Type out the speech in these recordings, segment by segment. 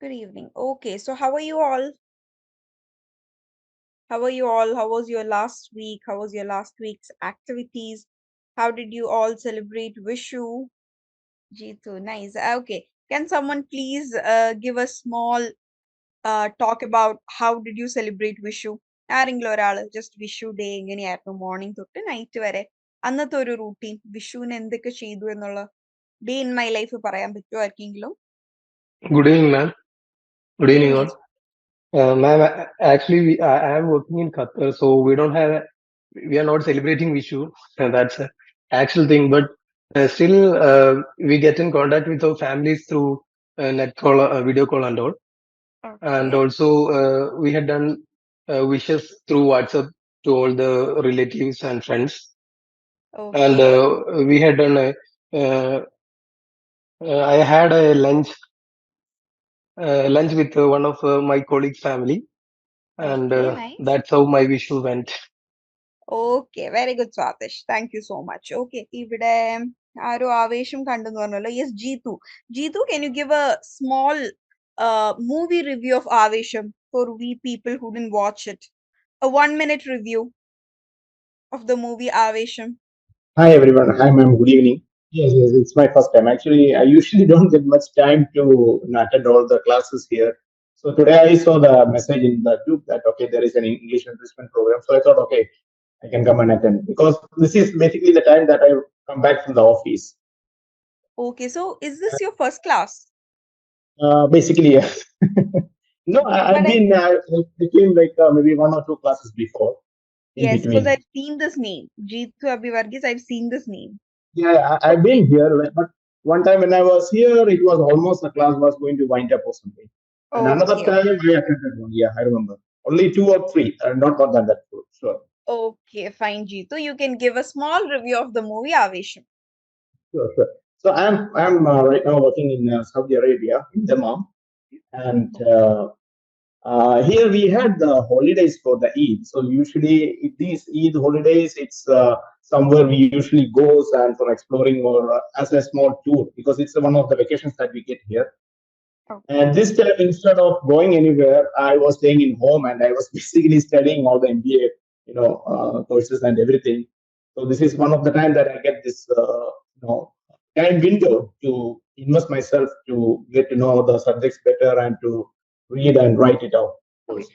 Good evening. Okay, so how are you all? How are you all? How was your last week? How was your last week's activities? How did you all celebrate Vishu? Jeetu, nice. Okay, can someone please give a small talk about how did you celebrate Vishu? ആരെങ്കിലും ഒരാള് just Vishu day എങ്ങനെയായിരുന്നു morning തൊട്ട് night വരെ അന്നത്തെ ഒരു routine വിഷുവിന് എന്തൊക്കെ ചെയ്തു എന്നുള്ള ഡേ ഇൻ മൈ ലൈഫ് പറയാൻ പറ്റുമോ ആർക്കെങ്കിലും? Good evening, ma'am. Good good evening, evening. all. Ma'am, actually, I am working in Qatar, so we are not celebrating Vishu. And that's a actual thing. But still, we get in contact with our families through net call, video call, and all. And Okay, also, we had done wishes through WhatsApp to all the relatives and friends. And okay. we had done I had a lunch with one of my colleagues' family, and Okay, nice. that's how my Vishu went. Okay, very good, Swatish. Thank you so much. Okay, ഇവിടെ ആരോ ആവേശം കണ്ടെന്ന് പറഞ്ഞല്ലോ. Yes, Jeetu. Jeetu, can you give a small movie review of Avesham for we people who didn't watch it? A 1 minute review of the movie Avesham. Hi everyone. Hi ma'am. Good evening. Yes, it's my first time. Actually, I usually don't get much time to attend all the classes here. So today I saw the message in the group that okay, there is an English enrichment program. So I thought okay, I can come and attend because this is basically the time that I come back from the office. Okay, so is this your first class? Basically, yes. No, I've But I, been between like maybe one or two classes before in yes, because between. I've seen this name. Jeetu Abhivargis, I've seen this name. Yeah, I've been here, but one time when I was here, it was almost the class was going to wind up or something. And another Okay, time I attended one. Yeah, I remember. Only two or three, not more than that. Sure, okay, fine, Jeetu. You can give a small review of the movie Avesham. sure. So I'm right now working in Saudi Arabia in Dammam, and here we had the holidays for the Eid. So usually these Eid holidays, it's somewhere we usually goes and for exploring or as a small tour because it's one of the vacations that we get here. And Okay. this time, instead of going anywhere, I was staying in home and I was basically studying all the MBA, courses and everything. So this is one of the time that I get this, time window to invest myself to get to know the subjects better and to read and write it out. Of Okay. course.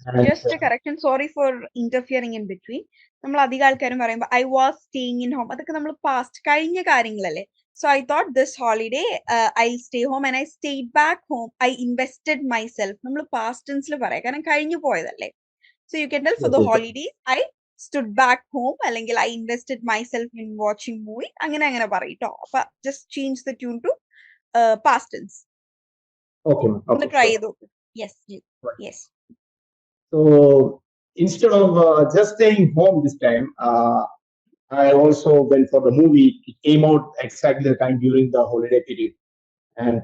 And Just a correction. Sorry for interfering in between. നമ്മൾ അധികം ആൾക്കാരും പറയുമ്പോൾ I was staying in home അതൊക്കെ നമ്മൾ past കഴിഞ്ഞ കാര്യങ്ങളല്ലേ. So I thought this holiday I stay home and I stayed back home I invested myself നമ്മൾ past ടെൻസിൽ പറയാം കാരണം കഴിഞ്ഞു പോയതല്ലേ. So you can tell for yes, the yes, holiday I stood back home അല്ലെങ്കിൽ I invested myself in watching movie അങ്ങനെ അങ്ങനെ പറയും അപ്പൊ just change the tune to past tense. okay, ma'am. ഒന്ന് Okay, ട്രൈ sure. ചെയ്ത് നോക്ക്. Yes Right. Yes. So instead of just staying home this time, I also went for the movie. It came out exactly the time during the holiday period. And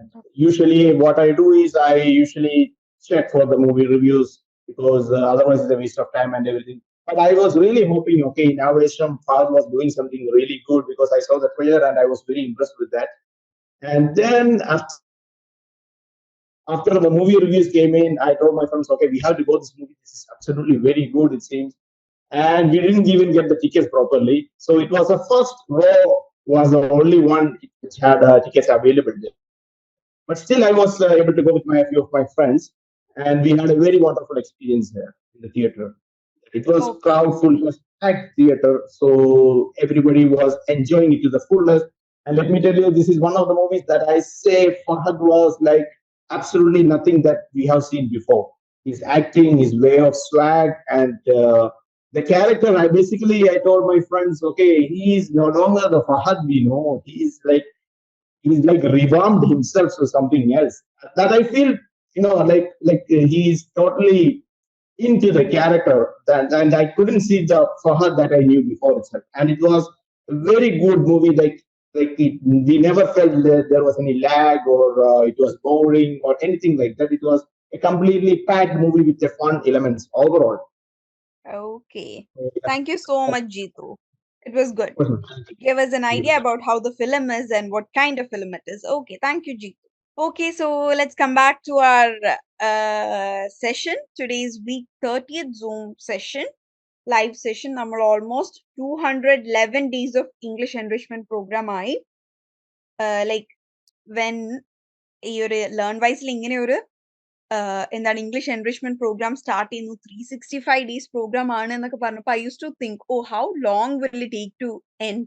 usually, what I do is I usually check for the movie reviews because otherwise it's a waste of time and everything. But I was really hoping, okay, now Ashram Fahad was doing something really good because I saw the trailer and I was very impressed with that. And then after the movie reviews came in, I told my friends, okay, we have to go this movie. This is absolutely very good, it seems. And we didn't even get the tickets properly. So it was the first row was the only one which had tickets available there. But still, I was able to go with my few of my friends, and we had a very wonderful experience there in the theater. It was Okay. crowdful, it was packed theater, so everybody was enjoying it to the fullest. And let me tell you, this is one of the movies that I say Fahad was like absolutely nothing that we have seen before. His acting, his way of swag, and the character. I told my friends, okay, he is no longer the Fahad we know. He's like revamped himself to something else. That I feel, he's totally into the character that, and I couldn't see the Fahad that I knew before itself. And it was a very good movie. We never felt that there was any lag or it was boring or anything like that. It was a completely packed movie with the fun elements overall. Okay. So, yeah, Thank you so that's much, Jeetu. It was good. awesome. Give us an Thank you. idea about how the film is and what kind of film it is. Okay, thank you, Jeetu. Okay, so let's come back to our session. Today's week 30th Zoom session, live session. നമ്മൾ almost 211 days of English enrichment program ആയി. Like when ഈ ഒരു learn വൈസിൽ ഇങ്ങനെ ഒരു എന്താണ് English enrichment programme start ചെയ്യുന്നു 365 days programme ആണ് എന്നൊക്കെ പറഞ്ഞപ്പോൾ I use to think oh how long will it take to end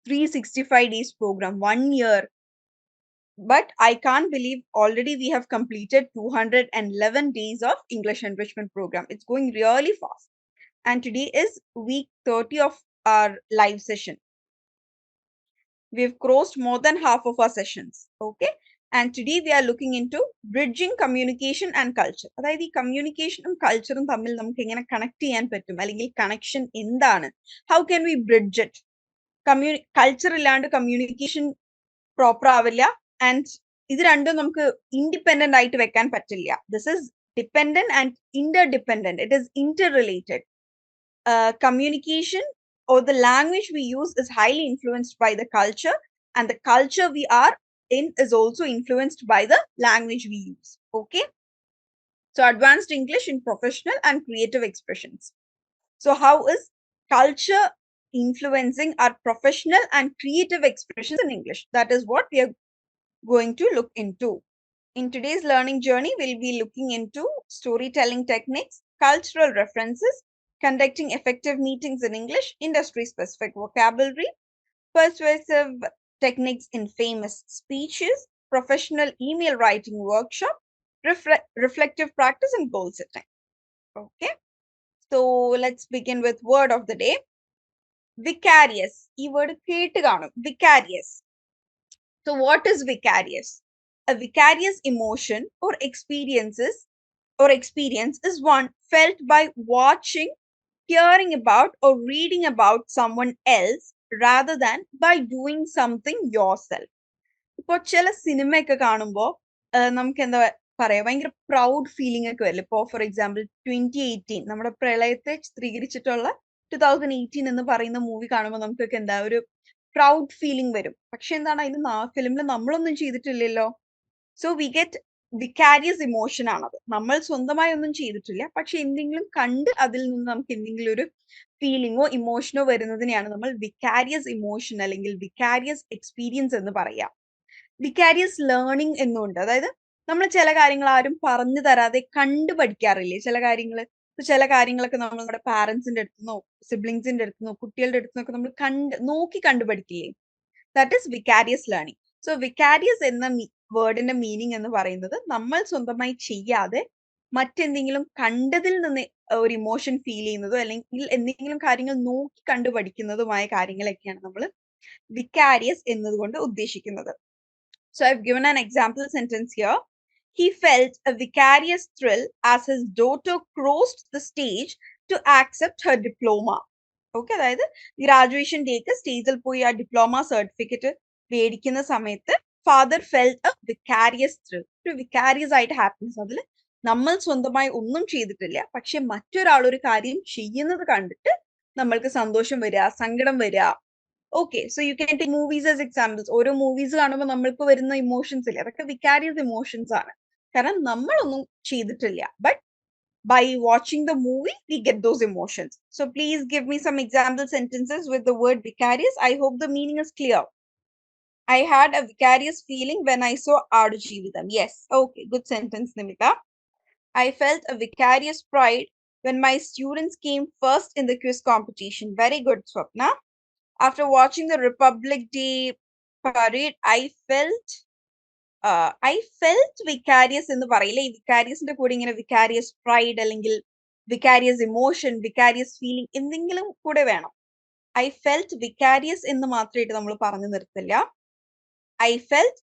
365 days program 1 year. But I can't believe already we have completed 211 days of English enrichment program. It's going really fast. And today is week 30 of our live session. We've crossed more than half of our sessions. Okay. And today we are looking into bridging communication and culture. അതായത് ഈ കമ്മ്യൂണിക്കേഷനും കൾച്ചറും തമ്മിൽ നമുക്ക് എങ്ങനെ connect ചെയ്യാൻ പറ്റും അല്ലെങ്കിൽ connection എന്താണ്, how can we bridge it. Culture ഇല്ലാണ്ട് കമ്മ്യൂണിക്കേഷൻ പ്രോപ്പർ ആവില്ല, ആൻഡ് ഇത് രണ്ടും നമുക്ക് ഇൻഡിപെൻഡന്റ് ആയിട്ട് വെക്കാൻ പറ്റില്ല. This is dependent and ഇന്റർഡിപെൻഡന്റ്. It is interrelated. Communication or the language we use is highly influenced by the culture, and the culture we are in is also influenced by the language we use. Okay. So advanced English in professional and creative expressions. So how is culture influencing our professional and creative expressions in English? That is what we are going to look into. In today's learning journey, we'll be looking into storytelling techniques, cultural references, conducting effective meetings in English, industry-specific vocabulary, persuasive techniques in famous speeches, professional email writing workshop, reflective practice, and goal setting. Okay, so let's begin with word of the day. Vicarious. Ee word കേട്ട് കാണും. Vicarious. So what is vicarious? A vicarious emotion or experience is one felt by watching, hearing about, or reading about someone else rather than by doing something yourself. ഇപ്പോൾ ചില സിനിമയൊക്കെ കാണുമ്പോൾ നമുക്ക് എന്താ പറയാ, ഭയങ്കര പ്രൗഡ് ഫീലിംഗ് ഒക്കെ വരില്ല. ഇപ്പോൾ ഫോർ എക്സാമ്പിൾ 2018 നമ്മുടെ പ്രളയത്തെ ചിത്രീകരിച്ചിട്ടുള്ള 2018 എന്ന് പറയുന്ന മൂവി കാണുമ്പോൾ നമുക്കൊക്കെ എന്താ ഒരു പ്രൗഡ് ഫീലിംഗ് വരും. പക്ഷെ എന്താണ് അതിന് ഫിലിമിൽ നമ്മളൊന്നും ചെയ്തിട്ടില്ലല്ലോ. So we get vicarious emotion ആണത്. നമ്മൾ സ്വന്തമായി ഒന്നും ചെയ്തിട്ടില്ല, പക്ഷെ എന്തെങ്കിലും കണ്ട് അതിൽ നിന്ന് നമുക്ക് എന്തെങ്കിലും ഒരു ഫീലിങ്ങോ ഇമോഷനോ വരുന്നതിനെയാണ് നമ്മൾ വിക്കാരിയസ് ഇമോഷൻ അല്ലെങ്കിൽ വിക്കാരിയസ് എക്സ്പീരിയൻസ് എന്ന് പറയാം. വിക്കാരിയസ് ലേണിംഗ് എന്നുണ്ട്. അതായത് നമ്മൾ ചില കാര്യങ്ങൾ ആരും പറഞ്ഞു തരാതെ കണ്ടു പഠിക്കാറില്ലേ ചില കാര്യങ്ങൾ. ചില കാര്യങ്ങളൊക്കെ നമ്മൾ നമ്മുടെ പാരന്റ്സിന്റെ അടുത്തുനിന്നോ സിബ്ലിങ്സിന്റെ അടുത്തുനിന്നോ കുട്ടികളുടെ അടുത്തുനിന്നൊക്കെ നമ്മൾ നോക്കി കണ്ടുപഠിക്കില്ലേ. That is vicarious learning. So vicarious എന്ന വേർഡിന്റെ മീനിങ് എന്ന് പറയുന്നത് നമ്മൾ സ്വന്തമായി ചെയ്യാതെ മറ്റെന്തെങ്കിലും കണ്ടതിൽ നിന്ന് ഒരു ഇമോഷൻ ഫീൽ ചെയ്യുന്നതോ അല്ലെങ്കിൽ എന്തെങ്കിലും കാര്യങ്ങൾ നോക്കി കണ്ടുപഠിക്കുന്നതുമായ കാര്യങ്ങളൊക്കെയാണ് നമ്മൾ വിക്കാരിയസ് എന്നതുകൊണ്ട് ഉദ്ദേശിക്കുന്നത്. So I've given an example sentence here. He felt a vicarious thrill as his daughter crossed the stage to accept her diploma. Okay, അതായത് ഗ്രാജുവേഷൻ ഡേക്ക് സ്റ്റേജിൽ പോയി ആ ഡിപ്ലോമ സർട്ടിഫിക്കറ്റ് മേടിക്കുന്ന സമയത്ത് father felt A vicarious thrill. ഒരു vicarious ആയിട്ട് happiness. അതിൽ നമ്മൾ സ്വന്തമായി ഒന്നും ചെയ്തിട്ടില്ല, പക്ഷെ മറ്റൊരാൾ ഒരു കാര്യം ചെയ്യുന്നത് കണ്ടിട്ട് നമ്മൾക്ക് സന്തോഷം വരിക, സങ്കടം വരിക. Okay, so you can take movies as examples. ഓരോ മൂവീസ് കാണുമ്പോൾ നമ്മൾക്ക് വരുന്ന ഇമോഷൻസ് ഇല്ലേ, അതൊക്കെ വിക്കാരിയസ് ഇമോഷൻസ് ആണ്. കാരണം നമ്മളൊന്നും ചെയ്തിട്ടില്ല, but by watching the movie we get those emotions. So please give me some example sentences with the word vicarious. I hope the meaning is clear. I had a vicarious feeling when I saw Aadu Jeevitham. Yes, okay, good sentence, Nimita. I felt a vicarious pride when my students came first in the quiz competition. Very good, Swapna. After watching the Republic Day parade, I felt vicarious എന്ന് പറയില്ല. ഈ വിക്കാരിയസിന്റെ കൂടെ ഇങ്ങനെ vicarious pride അല്ലെങ്കിൽ vicarious emotion, vicarious feeling എന്തെങ്കിലും കൂടെ വേണം. I felt vicarious എന്ന് മാത്രമായിട്ട് നമ്മൾ പറഞ്ഞു നിർത്തില്ല. ഐ ഫെൽറ്റ്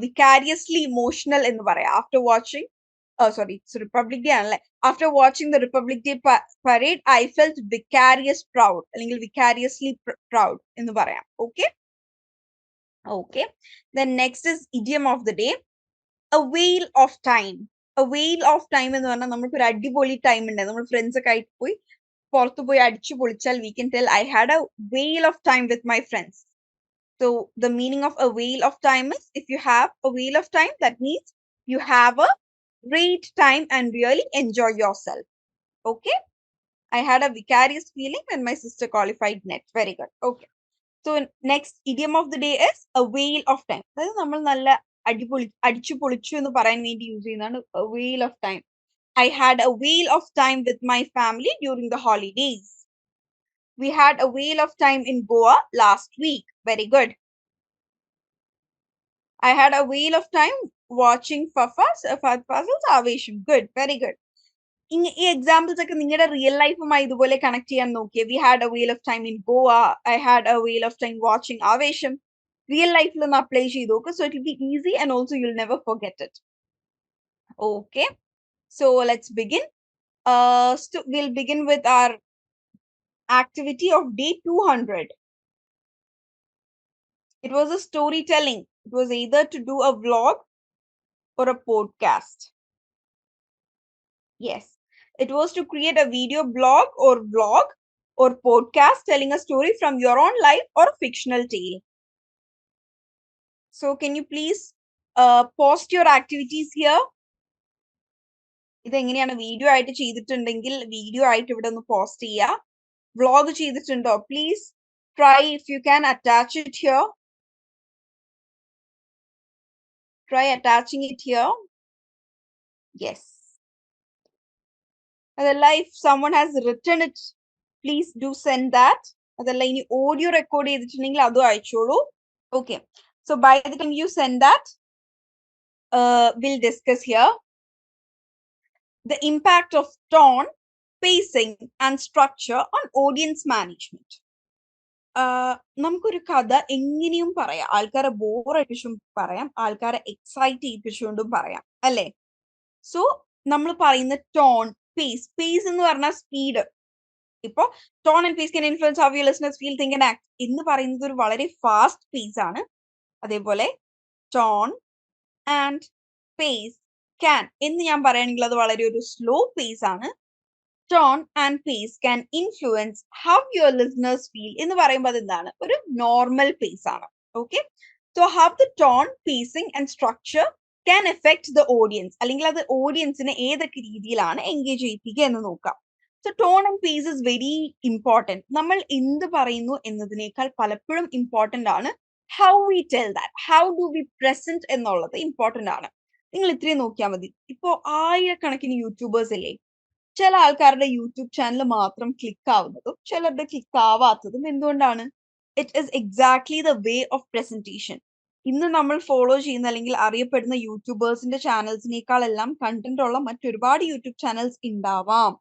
വിക്കാരിയസ്ലി ഇമോഷണൽ എന്ന് പറയാം. ആഫ്റ്റർ വാച്ചിങ് റിപ്പബ്ലിക് ഡേ ആണല്ലേ. After watching the republic day parade I felt vicarious proud അല്ലെങ്കിൽ വിക്കാരിയസ്ലി പ്രൗഡ് എന്ന് പറയാം. Okay. Okay, then next is idiom of the day, a whale of time. A whale of time എന്ന് പറഞ്ഞാൽ നമുക്ക് ഒരു അടിപൊളി time ഉണ്ട്, നമ്മൾ ഫ്രണ്ട്സ് ഒക്കെ ആയിട്ട് പോയി പുറത്തു പോയി അടിച്ചു പൊളിച്ചാൽ we can tell I had a whale of time with my friends. So the meaning of a wheel of time is, if you have a wheel of time, that means you have a great time and really enjoy yourself. Okay. I had a vicarious feeling when my sister qualified net. Very good. Okay. So next idiom of the day is a whale of time. അതായത് നമ്മൾ നല്ല അടിച്ചു പൊളിച്ചു എന്ന് പറയാൻ വേണ്ടി use ചെയ്യുന്നതാണ് a whale of time. I had a whale of time with my family during the holidays. We had a whale of time in Goa last week. Very good. I had a whale of time watching Fahad Fasil's Avesham. Good. Very good. ഈ examples ഒക്കെ നിങ്ങളുടെ real ലൈഫുമായി ഇതുപോലെ connect ചെയ്യാൻ നോക്കിയേ. We had A വെയിൽ of time in Goa, I had A വെയിൽ of time watching ആവേശം. Real ലൈഫിൽ ഒന്ന് അപ്ലൈ ചെയ്ത് നോക്ക്. So it will be easy and also you will never forget it. Okay, so let's begin. We'll begin with our activity of day 200. It was a storytelling. It was either to do a vlog or a podcast. Yes. It was to create a video blog or vlog or podcast telling a story from your own life or a fictional tale. So can you please post your activities here? ഇതെങ്ങനെയാണ് video ആയിട്ട് ചെയ്തിട്ടുണ്ടെങ്കിൽ video ആയിട്ട് ഇവിടെ ഒന്ന് post ചെയ്യുക. Vlog ചെയ്തിട്ടുണ്ടോ? Please try if you can attach it here. Try attaching it here. Yes. അതല്ല, if someone has written it, please do send that. അതല്ല, ഇനി ഓഡിയോ റെക്കോർഡ് ചെയ്തിട്ടുണ്ടെങ്കിൽ അതും അയച്ചോളൂ. Okay, so by the time you send that, we'll discuss here the impact of tone, pacing and structure on audience management. നമുക്കൊരു കഥ എങ്ങനെയും പറയാം. ആൾക്കാരെ ബോറടിപ്പിച്ചും പറയാം, ആൾക്കാരെ എക്സൈറ്റ് ചെയ്യിപ്പിച്ചുകൊണ്ടും പറയാം, അല്ലേ? സോ നമ്മൾ പറയുന്ന ടോൺ, പേസ് എന്ന് പറഞ്ഞാൽ സ്പീഡ്. ഇപ്പൊ tone and pace can influence how your listeners feel, think and act എന്ന് പറയുന്നത് ഒരു വളരെ ഫാസ്റ്റ് പേസ് ആണ്. അതേപോലെ ടോൺ ആൻഡ് പേസ് can എന്ന് ഞാൻ പറയുകയാണെങ്കിൽ അത് വളരെ ഒരു സ്ലോ പേസ് ആണ്. Tone and pace can influence how your listeners feel എന്ന് പറയുമ്പോൾ അതെന്താണ്? ഒരു നോർമൽ പേസ് ആണ്. Okay, so how the tone, pacing and structure can affect the audience, അല്ലെങ്കിൽ അത് ഓഡിയൻസിനെ ഏതൊക്കെ രീതിയിലാണ് എൻഗേജ് ചെയ്യിപ്പിക്കുക എന്ന് നോക്കാം. So tone and pace is very important. നമ്മൾ എന്ത് പറയുന്നു എന്നതിനേക്കാൾ പലപ്പോഴും ഇമ്പോർട്ടൻ്റ് ആണ് how we tell that, how do we present എന്നുള്ളത് ഇമ്പോർട്ടൻ്റ് ആണ്. നിങ്ങൾ ഇത്രയും നോക്കിയാൽ മതി. ഇപ്പോ ആയിരക്കണക്കിന് യൂട്യൂബേഴ്സ് അല്ലേ, ചില ആൾക്കാരുടെ യൂട്യൂബ് ചാനൽ മാത്രം ക്ലിക്ക് ആവുന്നതും ചിലരുടെ ക്ലിക്ക് ആവാത്തതും എന്തുകൊണ്ടാണ്? It is exactly the way of presentation. ഇന്ന് നമ്മൾ ഫോളോ ചെയ്യുന്ന അല്ലെങ്കിൽ അറിയപ്പെടുന്ന യൂട്യൂബേഴ്സിന്റെ ചാനൽസിനേക്കാളെല്ലാം കണ്ടന്റ് ഉള്ള മറ്റൊരുപാട് യൂട്യൂബ് ചാനൽസ് ഉണ്ടാവാം.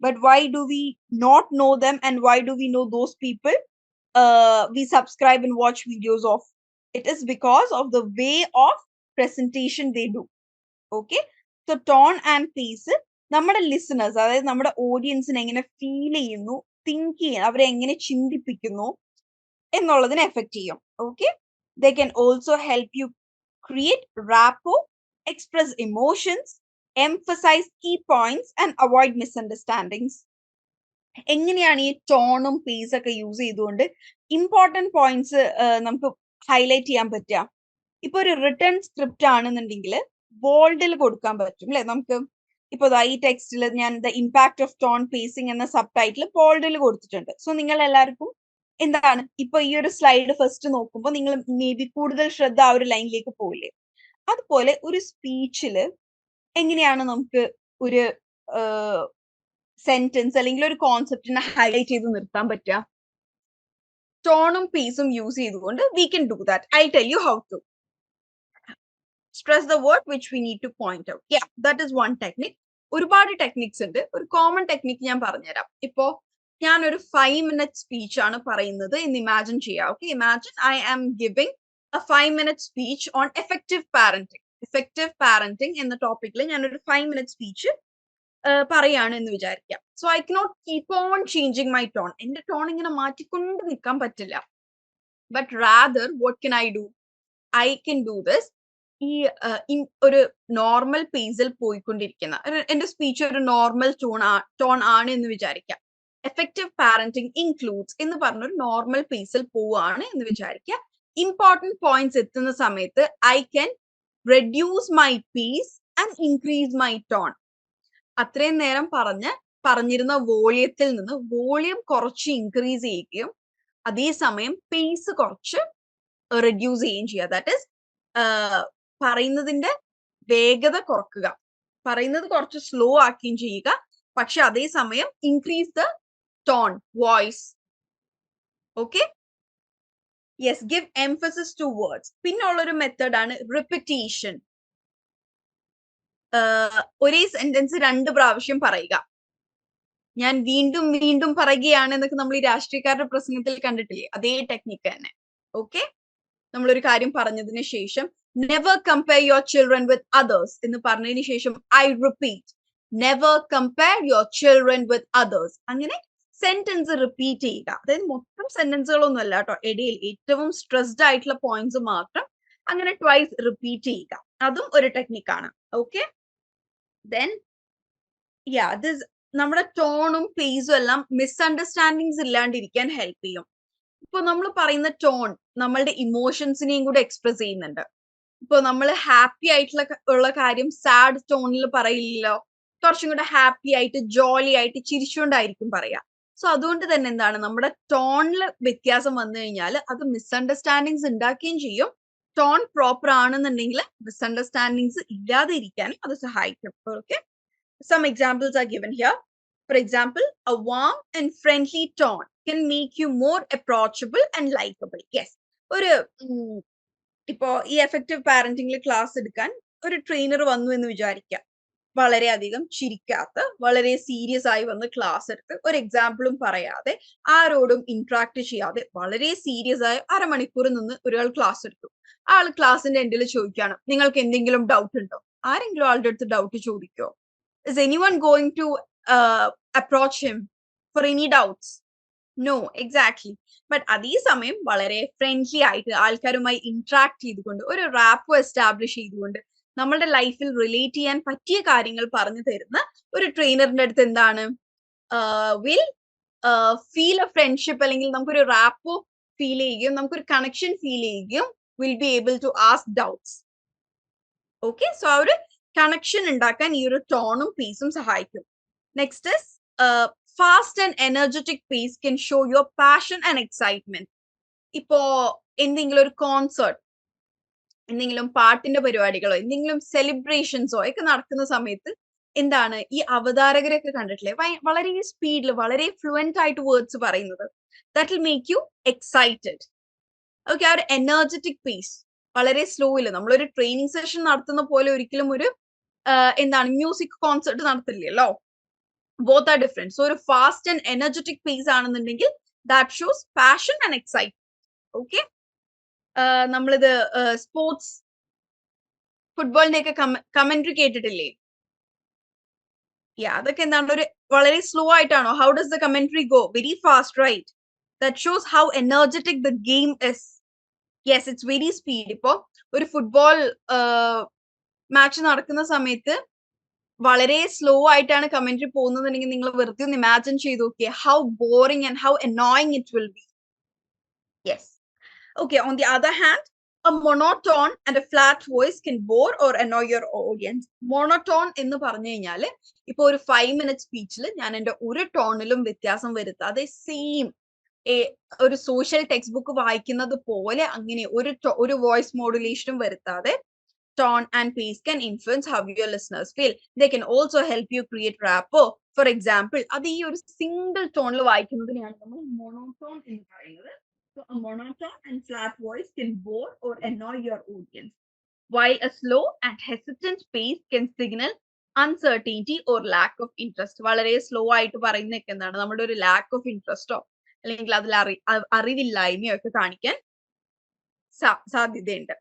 But why do we not know them and why do we know those people we subscribe and watch videos of? It is because of the way of presentation they do. Okay, so tone and pace നമ്മുടെ listeners, അതായത് നമ്മുടെ ഓഡിയൻസിനെ എങ്ങനെ feel ചെയ്യുന്നു, think ചെയ്യുന്നു, അവരെ എങ്ങനെ ചിന്തിപ്പിക്കുന്നു എന്നുള്ളതിനെ effect ചെയ്യും. Okay, they can also help you create rapport, express emotions, emphasize key points and avoid misunderstandings. എങ്ങനെയാണ് ഈ ടോണും പേസ് ഒക്കെ യൂസ് ചെയ്തുകൊണ്ട് ഇമ്പോർട്ടൻറ്റ് പോയിന്റ്സ് നമുക്ക് ഹൈലൈറ്റ് ചെയ്യാൻ പറ്റുക? ഇപ്പൊ ഒരു റിട്ടേൺ സ്ക്രിപ്റ്റ് ആണെന്നുണ്ടെങ്കിൽ ബോൾഡിൽ കൊടുക്കാൻ പറ്റും, അല്ലെ? നമുക്ക് ഇപ്പൊ ഈ ടെക്സ്റ്റിൽ ഞാൻ the impact of tone pacing എന്ന സബ് ടൈറ്റിൽ ബോൾഡിൽ കൊടുത്തിട്ടുണ്ട്. സോ നിങ്ങൾ എല്ലാവർക്കും എന്താണ്, ഇപ്പൊ ഈ ഒരു സ്ലൈഡ് ഫസ്റ്റ് നോക്കുമ്പോൾ നിങ്ങൾ മേ ബി കൂടുതൽ ശ്രദ്ധ ആ ഒരു ലൈനിലേക്ക് പോയില്ലേ? അതുപോലെ ഒരു സ്പീച്ചില് എങ്ങനെയാണ് നമുക്ക് ഒരു സെന്റൻസ് അല്ലെങ്കിൽ ഒരു കോൺസെപ്റ്റിനെ ഹൈലൈറ്റ് ചെയ്ത് നിർത്താൻ പറ്റുക? ടോണും പേസും യൂസ് ചെയ്തുകൊണ്ട് we can do that. I'll tell you how to. Stress the word which we need to point out. Yeah, that is one technique. ഒരുപാട് ടെക്നിക്സ് ഉണ്ട്. ഒരു കോമൺ ടെക്നിക്ക് ഞാൻ പറഞ്ഞുതരാം. ഇപ്പോ ഞാൻ ഒരു 5 minute സ്പീച്ച് ആണ് പറയുന്നത് എന്ന് ഇമാജിൻ ചെയ്യാം. Okay, imagine I am giving a 5 minute speech on effective parenting. Effective parenting എന്ന ടോപ്പിക്കിൽ ഞാൻ ഒരു 5 minute സ്പീച്ച് പറയാണ് എന്ന് വിചാരിക്കാം. So I cannot keep on changing my tone. എന്റെ ടോൺ ഇങ്ങനെ മാറ്റിക്കൊണ്ട് നിൽക്കാൻ പറ്റില്ല. But rather what can I do? I can do this. ഈ ഒരു നോർമൽ പേസിൽ പോയിക്കൊണ്ടിരിക്കുന്ന എന്റെ സ്പീച്ച് ഒരു നോർമൽ ടോൺ ആണ് എന്ന് വിചാരിക്കാം. എഫക്റ്റീവ് പാരന്റിങ് ഇൻക്ലൂഡ്സ് എന്ന് പറഞ്ഞൊരു നോർമൽ പേസിൽ പോവാണ് എന്ന് വിചാരിക്കുക. ഇമ്പോർട്ടൻറ്റ് പോയിന്റ്സ് എത്തുന്ന സമയത്ത് I can reduce my pace and increase my tone. അത്രയും നേരം പറഞ്ഞിരുന്ന വോളിയത്തിൽ നിന്ന് വോളിയം കുറച്ച് ഇൻക്രീസ് ചെയ്യുകയും അതേസമയം പേസ് കുറച്ച് റെഡ്യൂസ് ചെയ്യുകയും ചെയ്യുക. ദാറ്റ് ഇസ് പറയുന്നതിന്റെ വേഗത കുറക്കുക, പറയുന്നത് കുറച്ച് സ്ലോ ആക്കുകയും ചെയ്യുക, പക്ഷെ അതേസമയം increase the tone voice. Okay, yes, give emphasis two words. പിന്നെ ഉള്ളൊരു മെത്തേഡാണ് റിപ്പിറ്റേഷൻ. ഒരേ സെന്റൻസ് 2 പ്രാവശ്യം പറയുക. ഞാൻ വീണ്ടും വീണ്ടും പറയുകയാണ് എന്നൊക്കെ നമ്മൾ ഈ രാഷ്ട്രീയക്കാരുടെ പ്രസംഗത്തിൽ കണ്ടിട്ടില്ലേ, അതേ ടെക്നിക്ക് തന്നെ. ഓക്കെ, നമ്മളൊരു കാര്യം പറഞ്ഞതിന് ശേഷം never compare your children with others എന്ന് പറഞ്ഞതിന് ശേഷം I repeat, never compare your children with others. അങ്ങനെ സെന്റൻസ് റിപ്പീറ്റ് ചെയ്യുക. അതായത് മൊത്തം സെന്റൻസുകളൊന്നും അല്ല കേട്ടോ, ഇടയിൽ ഏറ്റവും സ്ട്രെസ്ഡ് ആയിട്ടുള്ള പോയിന്റ്സ് മാത്രം അങ്ങനെ ട്വൈസ് റിപ്പീറ്റ് ചെയ്യുക. അതും ഒരു ടെക്നിക്കാണ്. ഓക്കെ, ദെൻ ദിസ് നമ്മുടെ ടോണും പേസും എല്ലാം മിസ്അണ്ടർസ്റ്റാൻഡിങ്സ് ഇല്ലാണ്ടിരിക്കാൻ ഹെൽപ്പ് ചെയ്യും. ഇപ്പൊ നമ്മൾ പറയുന്ന ടോൺ നമ്മളുടെ ഇമോഷൻസിനെയും കൂടെ എക്സ്പ്രസ് ചെയ്യുന്നുണ്ട്. ഇപ്പൊ നമ്മൾ ഹാപ്പി ആയിട്ടുള്ള ഉള്ള കാര്യം സാഡ് ടോണിൽ പറയില്ലല്ലോ, കുറച്ചും കൂടെ ഹാപ്പി ആയിട്ട് ജോളി ആയിട്ട് ചിരിച്ചുകൊണ്ടായിരിക്കും പറയാ. സോ അതുകൊണ്ട് തന്നെ എന്താണ്, നമ്മുടെ ടോണിൽ വ്യത്യാസം വന്നു കഴിഞ്ഞാൽ അത് മിസ്അണ്ടർസ്റ്റാൻഡിങ്സ് ഉണ്ടാക്കുകയും ചെയ്യും. ടോൺ പ്രോപ്പർ ആണെന്നുണ്ടെങ്കിൽ മിസ്അണ്ടർസ്റ്റാൻഡിങ്സ് ഇല്ലാതെ ഇരിക്കാനും അത് സഹായിക്കും. Okay, some examples are given here. For example, a warm and friendly tone can make you more approachable and likable. Yes, ഒരു ഇപ്പോ ഈ എഫക്റ്റീവ് പാരന്റിംഗിൽ ക്ലാസ് എടുക്കാൻ ഒരു ട്രെയിനർ വന്നു എന്ന് വിചാരിക്കാം. വളരെയധികം ചിരിക്കാത്ത, വളരെ സീരിയസ് ആയി വന്ന് ക്ലാസ് എടുത്ത് ഒരു എക്സാമ്പിളും പറയാതെ ആരോടും ഇന്ററാക്ട് ചെയ്യാതെ വളരെ സീരിയസ് ആയി അരമണിക്കൂർ നിന്ന് ഒരാൾ ക്ലാസ് എടുത്തു. ആൾ ക്ലാസിന്റെ എൻഡിൽ ചോദിക്കുകയാണ്, നിങ്ങൾക്ക് എന്തെങ്കിലും ഡൗട്ട് ഉണ്ടോ? ആരെങ്കിലും ആളുടെ അടുത്ത് doubt ചോദിക്കോ? Is anyone going to approach him for any doubts? No, exactly. But അതേസമയം വളരെ ഫ്രണ്ട്ലി ആയിട്ട് ആൾക്കാരുമായി ഇന്ററാക്ട് ചെയ്തുകൊണ്ട് ഒരു റാപ്പോ എസ്റ്റാബ്ലിഷ് ചെയ്തുകൊണ്ട് നമ്മളുടെ ലൈഫിൽ റിലേറ്റ് ചെയ്യാൻ പറ്റിയ കാര്യങ്ങൾ പറഞ്ഞു തരുന്ന ഒരു ട്രെയിനറിന്റെ അടുത്ത് എന്താണ്, വിൽ ഫീൽ എ ഫ്രണ്ട്ഷിപ്പ്, അല്ലെങ്കിൽ നമുക്കൊരു റാപ്പോ ഫീൽ ചെയ്യുകയും നമുക്കൊരു കണക്ഷൻ ഫീൽ ചെയ്യുകയും will be able to ask doubts. Okay, so ആ ഒരു കണക്ഷൻ ഉണ്ടാക്കാൻ ഈ ഒരു ടോണും പേസും സഹായിക്കും. Next is fast and energetic pace can show your passion and excitement. ഇപ്പോ എന്തെങ്കിലും ഒരു കോൺസേർട്ട്, എന്തെങ്കിലും പാട്ടിന്റെ പരിപാടികളോ എന്തെങ്കിലും സെലിബ്രേഷൻസോ ഒക്കെ നടക്കുന്ന സമയത്ത് എന്താണ്, ഈ അവതാരകരൊക്കെ കണ്ടിട്ടില്ലേ, വളരെ സ്പീഡിൽ വളരെ ഫ്ലുവന്റ് ആയിട്ട് വേർഡ്സ് പറയുന്നത്. That will make you excited. Okay, ആ ഒരു എനർജറ്റിക് പേസ് വളരെ സ്ലോയില് നമ്മളൊരു ട്രെയിനിങ് സെഷൻ നടത്തുന്ന പോലെ ഒരിക്കലും ഒരു എന്താണ് മ്യൂസിക് കോൺസേർട്ട് നടത്തില്ലല്ലോ. Both are different. സോ ഒരു ഫാസ്റ്റ് ആൻഡ് എനർജറ്റിക് പേസ് ആണെന്നുണ്ടെങ്കിൽ that shows passion and excitement. Okay, നമ്മളിത് സ്പോർട്സ് ഫുട്ബോളിന്റെ ഒക്കെ കമന്ററി കേട്ടിട്ടില്ലേ? അതൊക്കെ എന്താണ്, ഒരു വളരെ സ്ലോ ആയിട്ടാണോ? How does the commentary go? Very fast, right? That shows how energetic the game is. Yes, it's very speed. ഇപ്പോ ഒരു ഫുട്ബോൾ മാച്ച് നടക്കുന്ന സമയത്ത് വളരെ സ്ലോ ആയിട്ടാണ് കമന്ററി പോകുന്നതെങ്കിൽ നിങ്ങൾ വെറുതെ ഒന്ന് ഇമാജിൻ ചെയ്ത് നോക്കിയേ, how boring and how annoying it will B. Yes, okay. On the other hand, a monotone and a flat voice can bore or annoy your audience. Monotone എന്ന് പറഞ്ഞു കഴിഞ്ഞാൽ ഇപ്പൊ ഒരു 5 minute സ്പീച്ചിൽ ഞാൻ എൻ്റെ ഒരു ടോണിലും വ്യത്യാസം വരുത്താതെ സെയിം ഒരു സോഷ്യൽ ടെക്സ്റ്റ് ബുക്ക് വായിക്കുന്നത് പോലെ അങ്ങനെ ഒരു വോയിസ് മോഡുലേഷനും വരുത്താതെ tone and pace can influence how your listeners feel. They can also help you create rapport. For example, അത് ഈ ഒരു സിംഗിൾ ടോണിൽ വായിക്കുന്നതിനെയാണ് നമ്മൾ മോണോടോൺ എന്ന് പറയുന്നത്. So a monotone and flat voice can bore or annoy your audience, while a slow and hesitant pace can signal uncertainty or lack of interest. വളരെ slow ആയിട്ട് പറയുന്നതൊക്കെ എന്താണ്, നമ്മുടെ ഒരു ലാക്ക് ഓഫ് ഇൻട്രസ്റ്റോ അല്ലെങ്കിൽ അതിൽ അറിവില്ലായ്മയോ ഒക്കെ കാണിക്കാൻ സാധ്യതയുണ്ട്.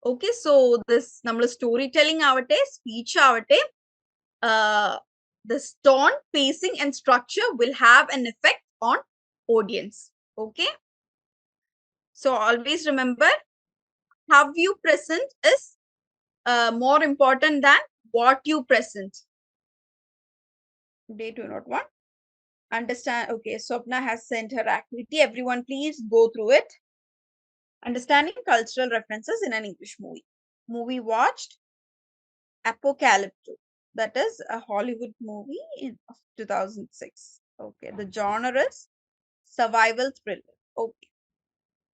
Okay, so this nammal storytelling avate, speech avate, this tone, pacing and structure will have an effect on audience. Okay, so always remember, how you present is more important than what you present. Day 201. Understand. Okay, Swapna has sent her activity. Everyone, please go through it. Understanding cultural references in an English movie. Movie watched Apocalypto. That is a Hollywood movie of 2006. Okay, the genre is survival thriller. Okay,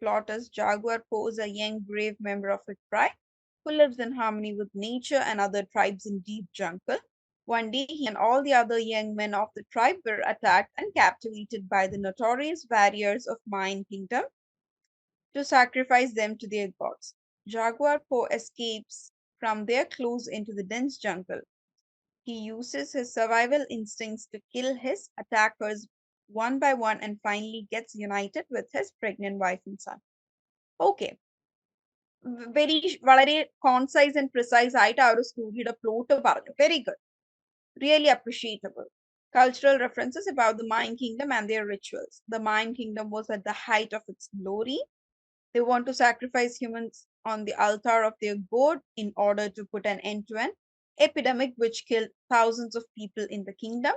plot is Jaguar Poe is a young, brave member of a tribe who lives in harmony with nature and other tribes in deep jungle. One day, he and all the other young men of the tribe were attacked and captivated by the notorious warriors of Mayan Kingdom to sacrifice them to their gods. Jaguar Poe escapes from their clues into the dense jungle. He uses his survival instincts to kill his attackers one by one and finally gets united with his pregnant wife and son. Okay, വളരെ കോൺസൈസ് and precise ആയിട്ട് ആ ഒരു സ്റ്റോറിയുടെ plot പറഞ്ഞു. Very good, really appreciable. Cultural references about the Mayan kingdom and their rituals. The Mayan kingdom was at the height of its glory. They want to sacrifice humans on the altar of their god in order to put an end to an epidemic which killed thousands of people in the kingdom.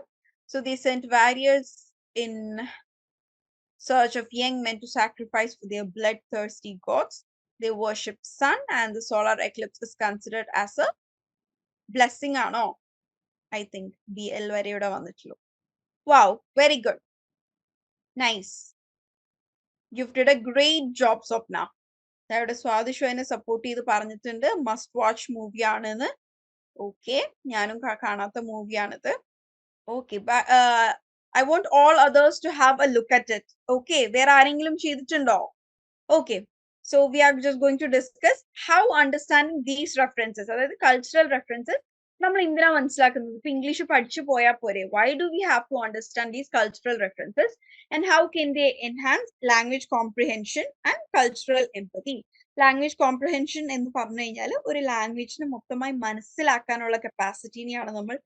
So they sent warriors in search of young men to sacrifice for their bloodthirsty gods. They worship sun, and the solar eclipse is considered as a blessing. No, I think BL വരെയുടെ വന്നിട്ടുള്ളൂ. Wow, very good. Nice. You've did a great job, Swapna. ഇവിടെ സ്വാദിഷു എന്നെ support ചെയ്ത് പറഞ്ഞിട്ടുണ്ട് must watch movie ആണെന്ന്. Okay, ഞാനും കാണാത്ത മൂവിയാണിത്. Okay, I want all others to have a look at it. Okay, വേറെ ആരെങ്കിലും ചെയ്തിട്ടുണ്ടോ? Okay, so we are just going to discuss how understanding these references, അതായത് cultural references, നമ്മൾ എന്തിനാ മനസ്സിലാക്കുന്നത്? ഇപ്പൊ ഇംഗ്ലീഷ് പഠിച്ചു പോയാൽ പോരെ? Why do we have to understand these cultural references and how can they enhance language comprehension and cultural empathy? Language comprehension എന്ന് പറഞ്ഞു കഴിഞ്ഞാൽ ഒരു ലാംഗ്വേജിനെ മൊത്തമായി മനസ്സിലാക്കാനുള്ള കപ്പാസിറ്റിനെയാണ് നമ്മൾ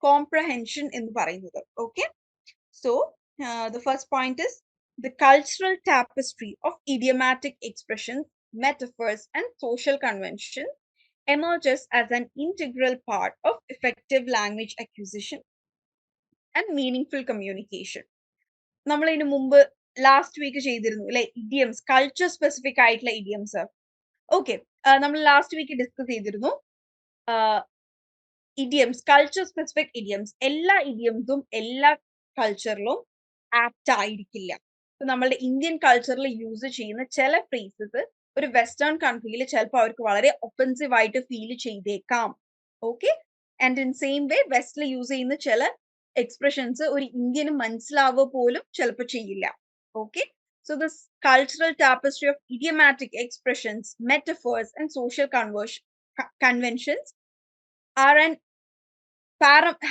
comprehension എന്ന് പറയുന്നത്. Okay, so the first point is the cultural tapestry of idiomatic expressions, metaphors, and social conventions emerges as an integral part of effective language acquisition and meaningful communication. നമ്മൾ ഇതിനു മുമ്പ് ലാസ്റ്റ് വീക്ക് ചെയ്തിരുന്നു അല്ലെ, idioms, culture specific ആയിട്ടുള്ള idioms. Okay, നമ്മൾ last week discuss ചെയ്തിരുന്നു idioms, culture specific idioms. എല്ലാ ഇഡിയംസും എല്ലാ കൾച്ചറിലും ആപ്റ്റ് ആയിരിക്കില്ല. നമ്മളുടെ ഇന്ത്യൻ കൾച്ചറിൽ യൂസ് ചെയ്യുന്ന ചില ഫ്രേസസ് ഒരു വെസ്റ്റേൺ കൺട്രിയിൽ ചിലപ്പോൾ അവർക്ക് വളരെ ഒഫൻസീവ് ആയിട്ട് ഫീൽ ചെയ്തേക്കാം. Okay, and in same way വെസ്റ്റിൽ യൂസ് ചെയ്യുന്ന ചില എക്സ്പ്രഷൻസ് ഒരു ഇന്ത്യന് മനസ്സിലാവുക പോലും ചിലപ്പോൾ ചെയ്യില്ല. Okay, so this cultural tapestry of idiomatic expressions, metaphors, and social conventions are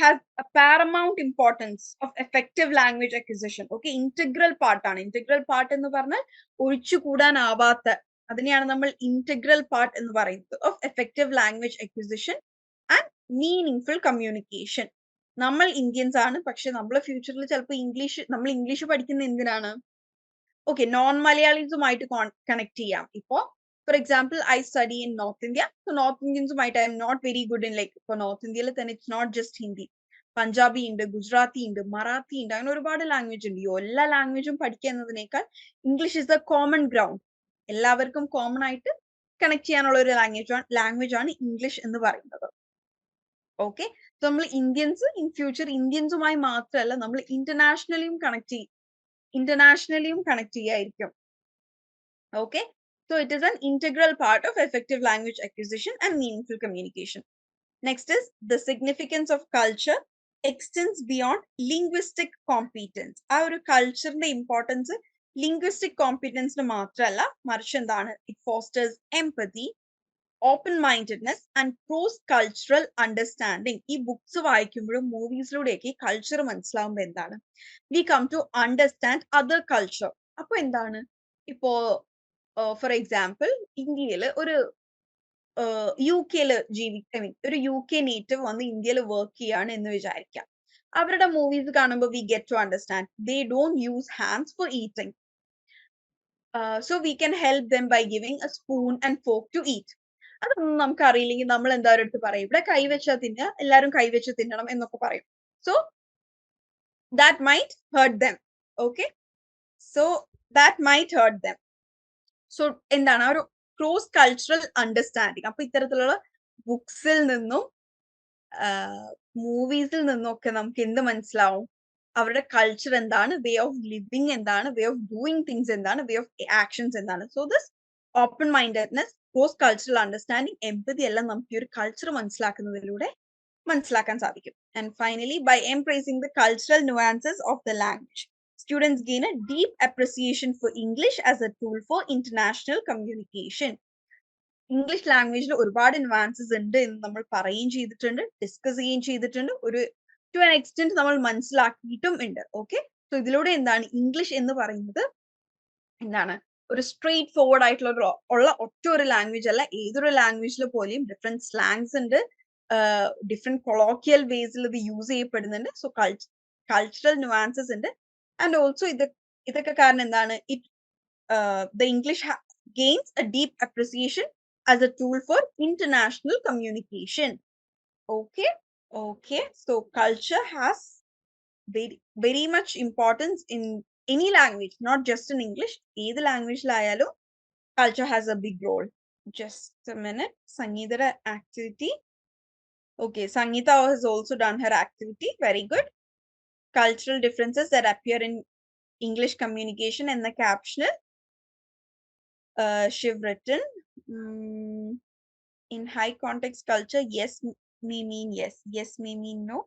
has a paramount importance of effective language acquisition. Okay, integral part ആണ്. Integral part എന്ന് പറഞ്ഞാൽ ഒഴിച്ചുകൂടാനാവാത്ത, അതിനെയാണ് നമ്മൾ integral part എന്ന് പറയുന്നത് of effective language acquisition and meaningful communication. നമ്മൾ Indians ആണ്, പക്ഷെ നമ്മളെ ഫ്യൂച്ചറിൽ ചിലപ്പോൾ നമ്മൾ ഇംഗ്ലീഷ് പഠിക്കുന്ന എന്തിനാണ്? ഓക്കെ, നോൺ മലയാളീസുമായിട്ട് കണക്ട് ചെയ്യാം. ഇപ്പോ for example, I study in North India. So North Indians might, I'm not very good in like for North India, then it's not just Hindi. Punjabi ഉണ്ട്, ഗുജറാത്തി ഉണ്ട്, മറാത്തി ഉണ്ട്, അങ്ങനെ ഒരുപാട് ലാംഗ്വേജ് ഉണ്ട്. ഈ എല്ലാ ലാംഗ്വേജും പഠിക്കുക എന്നതിനേക്കാൾ English is the common ground. എല്ലാവർക്കും കോമൺ ആയിട്ട് കണക്ട് ചെയ്യാനുള്ള ഒരു ലാംഗ്വേജ് ആണ് ഇംഗ്ലീഷ് എന്ന് പറയുന്നത്. ഓക്കെ, നമ്മൾ ഇന്ത്യൻസ് ഇൻ ഫ്യൂച്ചർ ഇന്ത്യൻസുമായി മാത്രമല്ല നമ്മൾ ഇന്റർനാഷണലിയും connect ചെയ്യായിരിക്കും. Okay, so it is an integral part of effective language acquisition and meaningful communication. Next is the significance of culture extends beyond linguistic competence. Our culture the importance linguistic competence no മാത്രമല്ല, മറിച്ച് എന്താണ്? It fosters empathy, open-mindedness and cross-cultural understanding. ഈ books വായിക്കുമ്പോഴും മൂവീസിലൂടെയൊക്കെ culture മനസ്സിലാവുമ്പോൾ എന്താണ്? We come to understand other culture. അപ്പൊ എന്താണ്? ഇപ്പോ for example ഇന്ത്യയിൽ ഒരു UK ഒരു UK നേറ്റീവ് വന്ന് ഇന്ത്യയിൽ വർക്ക് ചെയ്യാണ് എന്ന് വിചാരിക്കാം. അവരുടെ മൂവീസ് കാണുമ്പോൾ we get to understand they don't use hands for eating. So we can help them by giving a spoon and fork to eat. അതൊന്നും നമുക്ക് അറിയില്ലെങ്കിൽ നമ്മൾ എന്താ അടുത്ത് പറയും, ഇവിടെ കൈവച്ചാ തിന്നുക, എല്ലാവരും കൈവച്ച് തിന്നണം എന്നൊക്കെ പറയും. So that might hurt them. Okay, so that might hurt them. So എന്താണ് ആ ഒരു ക്രോസ് കൾച്ചറൽ അണ്ടർസ്റ്റാൻഡിങ്. അപ്പൊ ഇത്തരത്തിലുള്ള ബുക്സിൽ നിന്നും മൂവീസിൽ നിന്നും ഒക്കെ നമുക്ക് എന്ത് മനസ്സിലാവും? അവരുടെ കൾച്ചർ എന്താണ്, വേ ഓഫ് ലിവിങ് എന്താണ്, വേ ഓഫ് ഡൂയിങ് തിങ്സ് എന്താണ്, വേ ഓഫ് ആക്ഷൻസ് എന്താണ്. So this open mindedness, cross cultural understanding, empathy എല്ലാം നമുക്ക് ഈ ഒരു കൾച്ചർ മനസ്സിലാക്കുന്നതിലൂടെ മനസ്സിലാക്കാൻ സാധിക്കും. And finally, by embracing the cultural nuances of the language, students gain a deep appreciation for English as a tool for international communication. English ലാംഗ്വേജിൽ ഒരുപാട് nuances ഉണ്ട് എന്ന് നമ്മൾ പറയുകയും ചെയ്തിട്ടുണ്ട്, ഡിസ്കസ് ചെയ്യുകയും ചെയ്തിട്ടുണ്ട്, ഒരു ടു ആൻ എക്സ്റ്റെന്റ് നമ്മൾ മനസ്സിലാക്കിയിട്ടും ഉണ്ട്. ഓക്കെ, സോ ഇതിലൂടെ എന്താണ് ഇംഗ്ലീഷ് എന്ന് പറയുന്നത് എന്താണ് ഒരു സ്ട്രെയിറ്റ് ഫോർവേഡ് ആയിട്ടുള്ള ഒറ്റ ഒരു ലാംഗ്വേജ് അല്ല. ഏതൊരു ലാംഗ്വേജിൽ പോലെയും ഡിഫറെന്റ് സ്ലാങ്സ് ഉണ്ട്, ഡിഫറെന്റ് കൊളോക്കിയൽ വേസിൽ ഇത് യൂസ് ചെയ്യപ്പെടുന്നുണ്ട്. സോ കൾച്ചറൽ നുവാൻസസ് ഉണ്ട്. ആൻഡ് ഓൾസോ ഇതൊക്കെ കാരണം എന്താണ് the English gains A deep appreciation as a tool for international communication. Okay, so culture has very much importance in any language, not just in English. Either language layalo, culture has a big role. Just a minute. Sangeeta activity. Okay, Sangeeta has also done her activity. Very good. Cultural differences that appear in English communication and the caption. She've written. In high context culture, yes may mean yes, yes may mean no,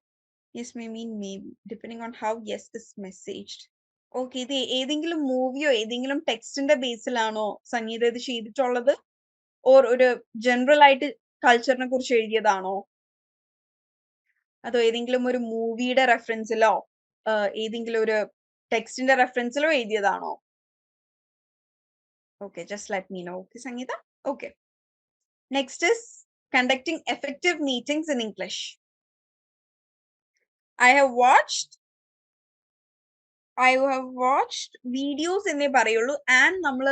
yes may mean maybe, depending on how yes is messaged. Okay, ഇത് ഏതെങ്കിലും മൂവിയോ ഏതെങ്കിലും ടെക്സ്റ്റിന്റെ ബേസിലാണോ സംഗീത ഇത് ചെയ്തിട്ടുള്ളത്, or ഒരു general ആയിട്ട് കൾച്ചറിനെ കുറിച്ച് എഴുതിയതാണോ, അതോ ഏതെങ്കിലും ഒരു മൂവിയുടെ റെഫറൻസിലോ ഏതെങ്കിലും ഒരു ടെക്സ്റ്റിന്റെ റെഫറൻസിലോ എഴുതിയതാണോ? Okay, just let me know. Okay Sangeetha. Okay, next is conducting effective meetings in English. I have watched videos എന്നേ പറയുള്ളൂ. ആൻഡ് നമ്മൾ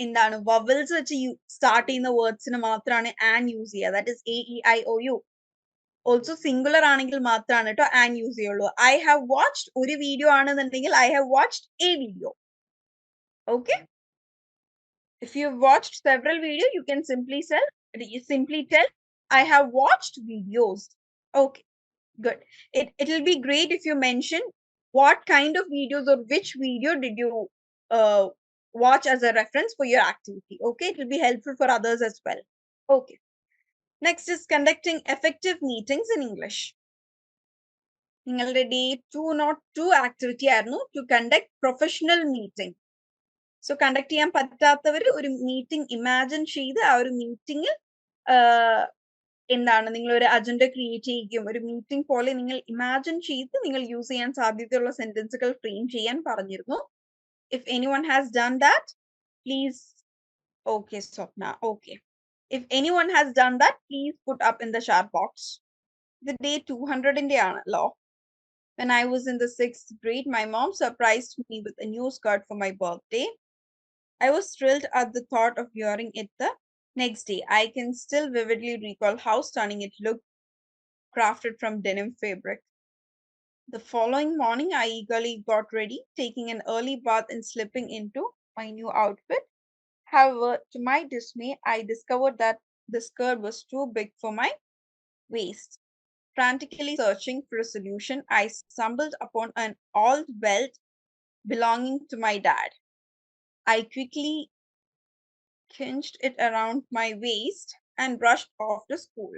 എന്താണ് വവൽസ് വെച്ച് സ്റ്റാർട്ട് ചെയ്യുന്ന വേർഡ്സിന് മാത്രമാണ് ആൻഡ് യൂസ് ചെയ്യുക. That is AEIOU. Also singular ആണെങ്കിൽ മാത്രമാണ് കേട്ടോ ആൻഡ് യൂസ് ചെയ്യുള്ളൂ. ഐ ഹാവ് വാച്ച്ഡ് ഒരു വീഡിയോ ആണെന്നുണ്ടെങ്കിൽ I have watched A video. Okay, if you have watched several videos, you can simply tell I have watched videos. Okay, good. It will be great if you mention what kind of videos or which video did you watch as a reference for your activity. Okay, it will be helpful for others as well. Okay, next is conducting effective meetings in English. നിങ്ങളുടെ day 202 activity ആയിരുന്നു to conduct professional meeting. So conduct ചെയ്യാൻ പറ്റാത്തവർ ഒരു meeting imagine ചെയ്ത് ആ ഒരു മീറ്റിംഗിൽ എന്താണ് നിങ്ങൾ ഒരു അജണ്ട ക്രിയേറ്റ് ചെയ്യുകയും ഒരു മീറ്റിംഗ് പോലെ നിങ്ങൾ ഇമാജിൻ ചെയ്ത് നിങ്ങൾ യൂസ് ചെയ്യാൻ സാധ്യതയുള്ള സെന്റൻസുകൾ ഫ്രെയിം ചെയ്യാൻ പറഞ്ഞിരുന്നു. If anyone has done that please. Okay Swapna. Okay, if anyone has done that please put up in the chat box. ഇത് ഡേ 200ന്റെ ആണല്ലോ. When I was in the 6th grade, my mom surprised me with a new skirt for my birthday. I was thrilled at the thought of wearing it the next day. I can still vividly recall how stunning it looked, crafted from denim fabric. The following morning, I eagerly got ready, taking an early bath and slipping into my new outfit. However, to my dismay, I discovered that the skirt was too big for my waist. Frantically searching for a solution, I stumbled upon an old belt belonging to my dad. I quickly cinched it around my waist and rushed off to school.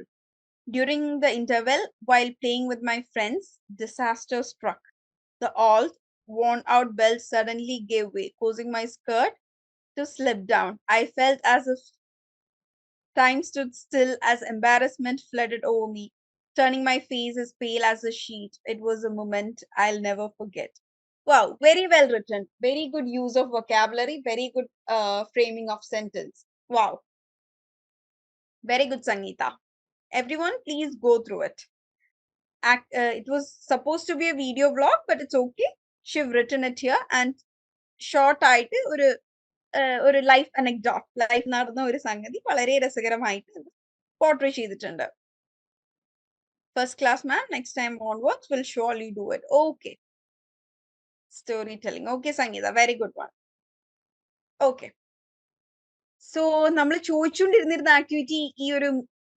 During the interval, while playing with my friends, disaster struck. The old, worn-out belt suddenly gave way, causing my skirt to slip down. I felt as if time stood still as embarrassment flooded over me, turning my face as pale as a sheet. It was a moment I'll never forget. Wow, very well written. Very good use of vocabulary. Very good framing of sentence. Wow. Very good, Sangeeta. Everyone, please go through it. It was supposed to be a video vlog, but it's okay. She've written it here and short ആയിട്ട് ഒരു life anecdote, life നടന്ന ഒരു സംഗതി വളരെ രസകരമായിട്ട് portray ചെയ്തിട്ടുണ്ട്. First class man, next time onwards will surely do it. Okay, Storytelling. Okay, Sangeeta, very good one. Okay. So നമ്മൾ ചോദിച്ചുകൊണ്ടിരുന്നിരുന്ന activity ഈ ഒരു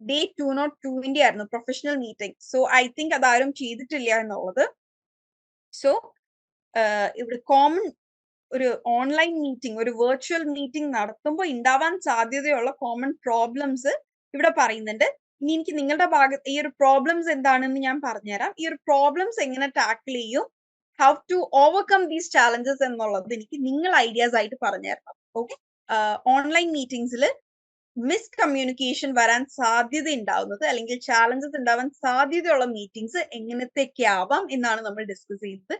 ഡേ 202 ആയിരുന്നു, professional meeting. So I think അതാരും ചെയ്തിട്ടില്ല എന്നുള്ളത്. സോ ഇവിടെ കോമൺ ഒരു ഓൺലൈൻ മീറ്റിംഗ്, ഒരു വെർച്വൽ മീറ്റിംഗ് നടത്തുമ്പോൾ ഉണ്ടാവാൻ സാധ്യതയുള്ള കോമൺ പ്രോബ്ലംസ് ഇവിടെ പറയുന്നുണ്ട്. ഇനി എനിക്ക് നിങ്ങളുടെ ഭാഗത്ത് ഈ ഒരു പ്രോബ്ലംസ് എന്താണെന്ന് ഞാൻ പറഞ്ഞുതരാം. ഈ ഒരു പ്രോബ്ലംസ് എങ്ങനെ ടാക്കിൾ ചെയ്യും, how to overcome these challenges എന്നുള്ളത് എനിക്ക് നിങ്ങൾ ഐഡിയാസ് ആയിട്ട് പറഞ്ഞുതരണം. ഓക്കെ. ഓൺലൈൻ മീറ്റിംഗ്സിൽ മിസ്കമ്മ്യൂണിക്കേഷൻ വരാൻ സാധ്യത ഉണ്ടാവുന്നത് അല്ലെങ്കിൽ ചാലഞ്ചസ് ഉണ്ടാവാൻ സാധ്യതയുള്ള മീറ്റിംഗ്സ് എങ്ങനത്തെയൊക്കെ ആവാം എന്നാണ് നമ്മൾ ഡിസ്കസ് ചെയ്യുന്നത്.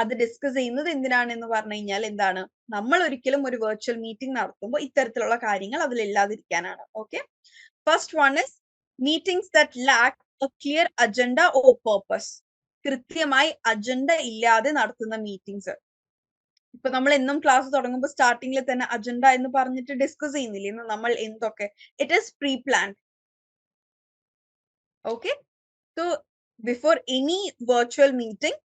അത് ഡിസ്കസ് ചെയ്യുന്നത് എന്തിനാണെന്ന് പറഞ്ഞു കഴിഞ്ഞാൽ എന്താണ്, നമ്മൾ ഒരിക്കലും ഒരു വെർച്വൽ മീറ്റിംഗ് നടത്തുമ്പോൾ ഇത്തരത്തിലുള്ള കാര്യങ്ങൾ അതിലില്ലാതിരിക്കാനാണ്. Okay. First one is meetings that lack a clear agenda or purpose. കൃത്യമായി അജണ്ട ഇല്ലാതെ നടത്തുന്ന മീറ്റിംഗ്സ്. ഇപ്പൊ നമ്മൾ എന്നും ക്ലാസ് തുടങ്ങുമ്പോൾ സ്റ്റാർട്ടിങ്ങിൽ തന്നെ അജണ്ട എന്ന് പറഞ്ഞിട്ട് ഡിസ്കസ് ചെയ്യുന്നില്ലേ ഇന്ന് നമ്മൾ എന്തൊക്കെ. It is pre plan. Okay. So before any virtual meeting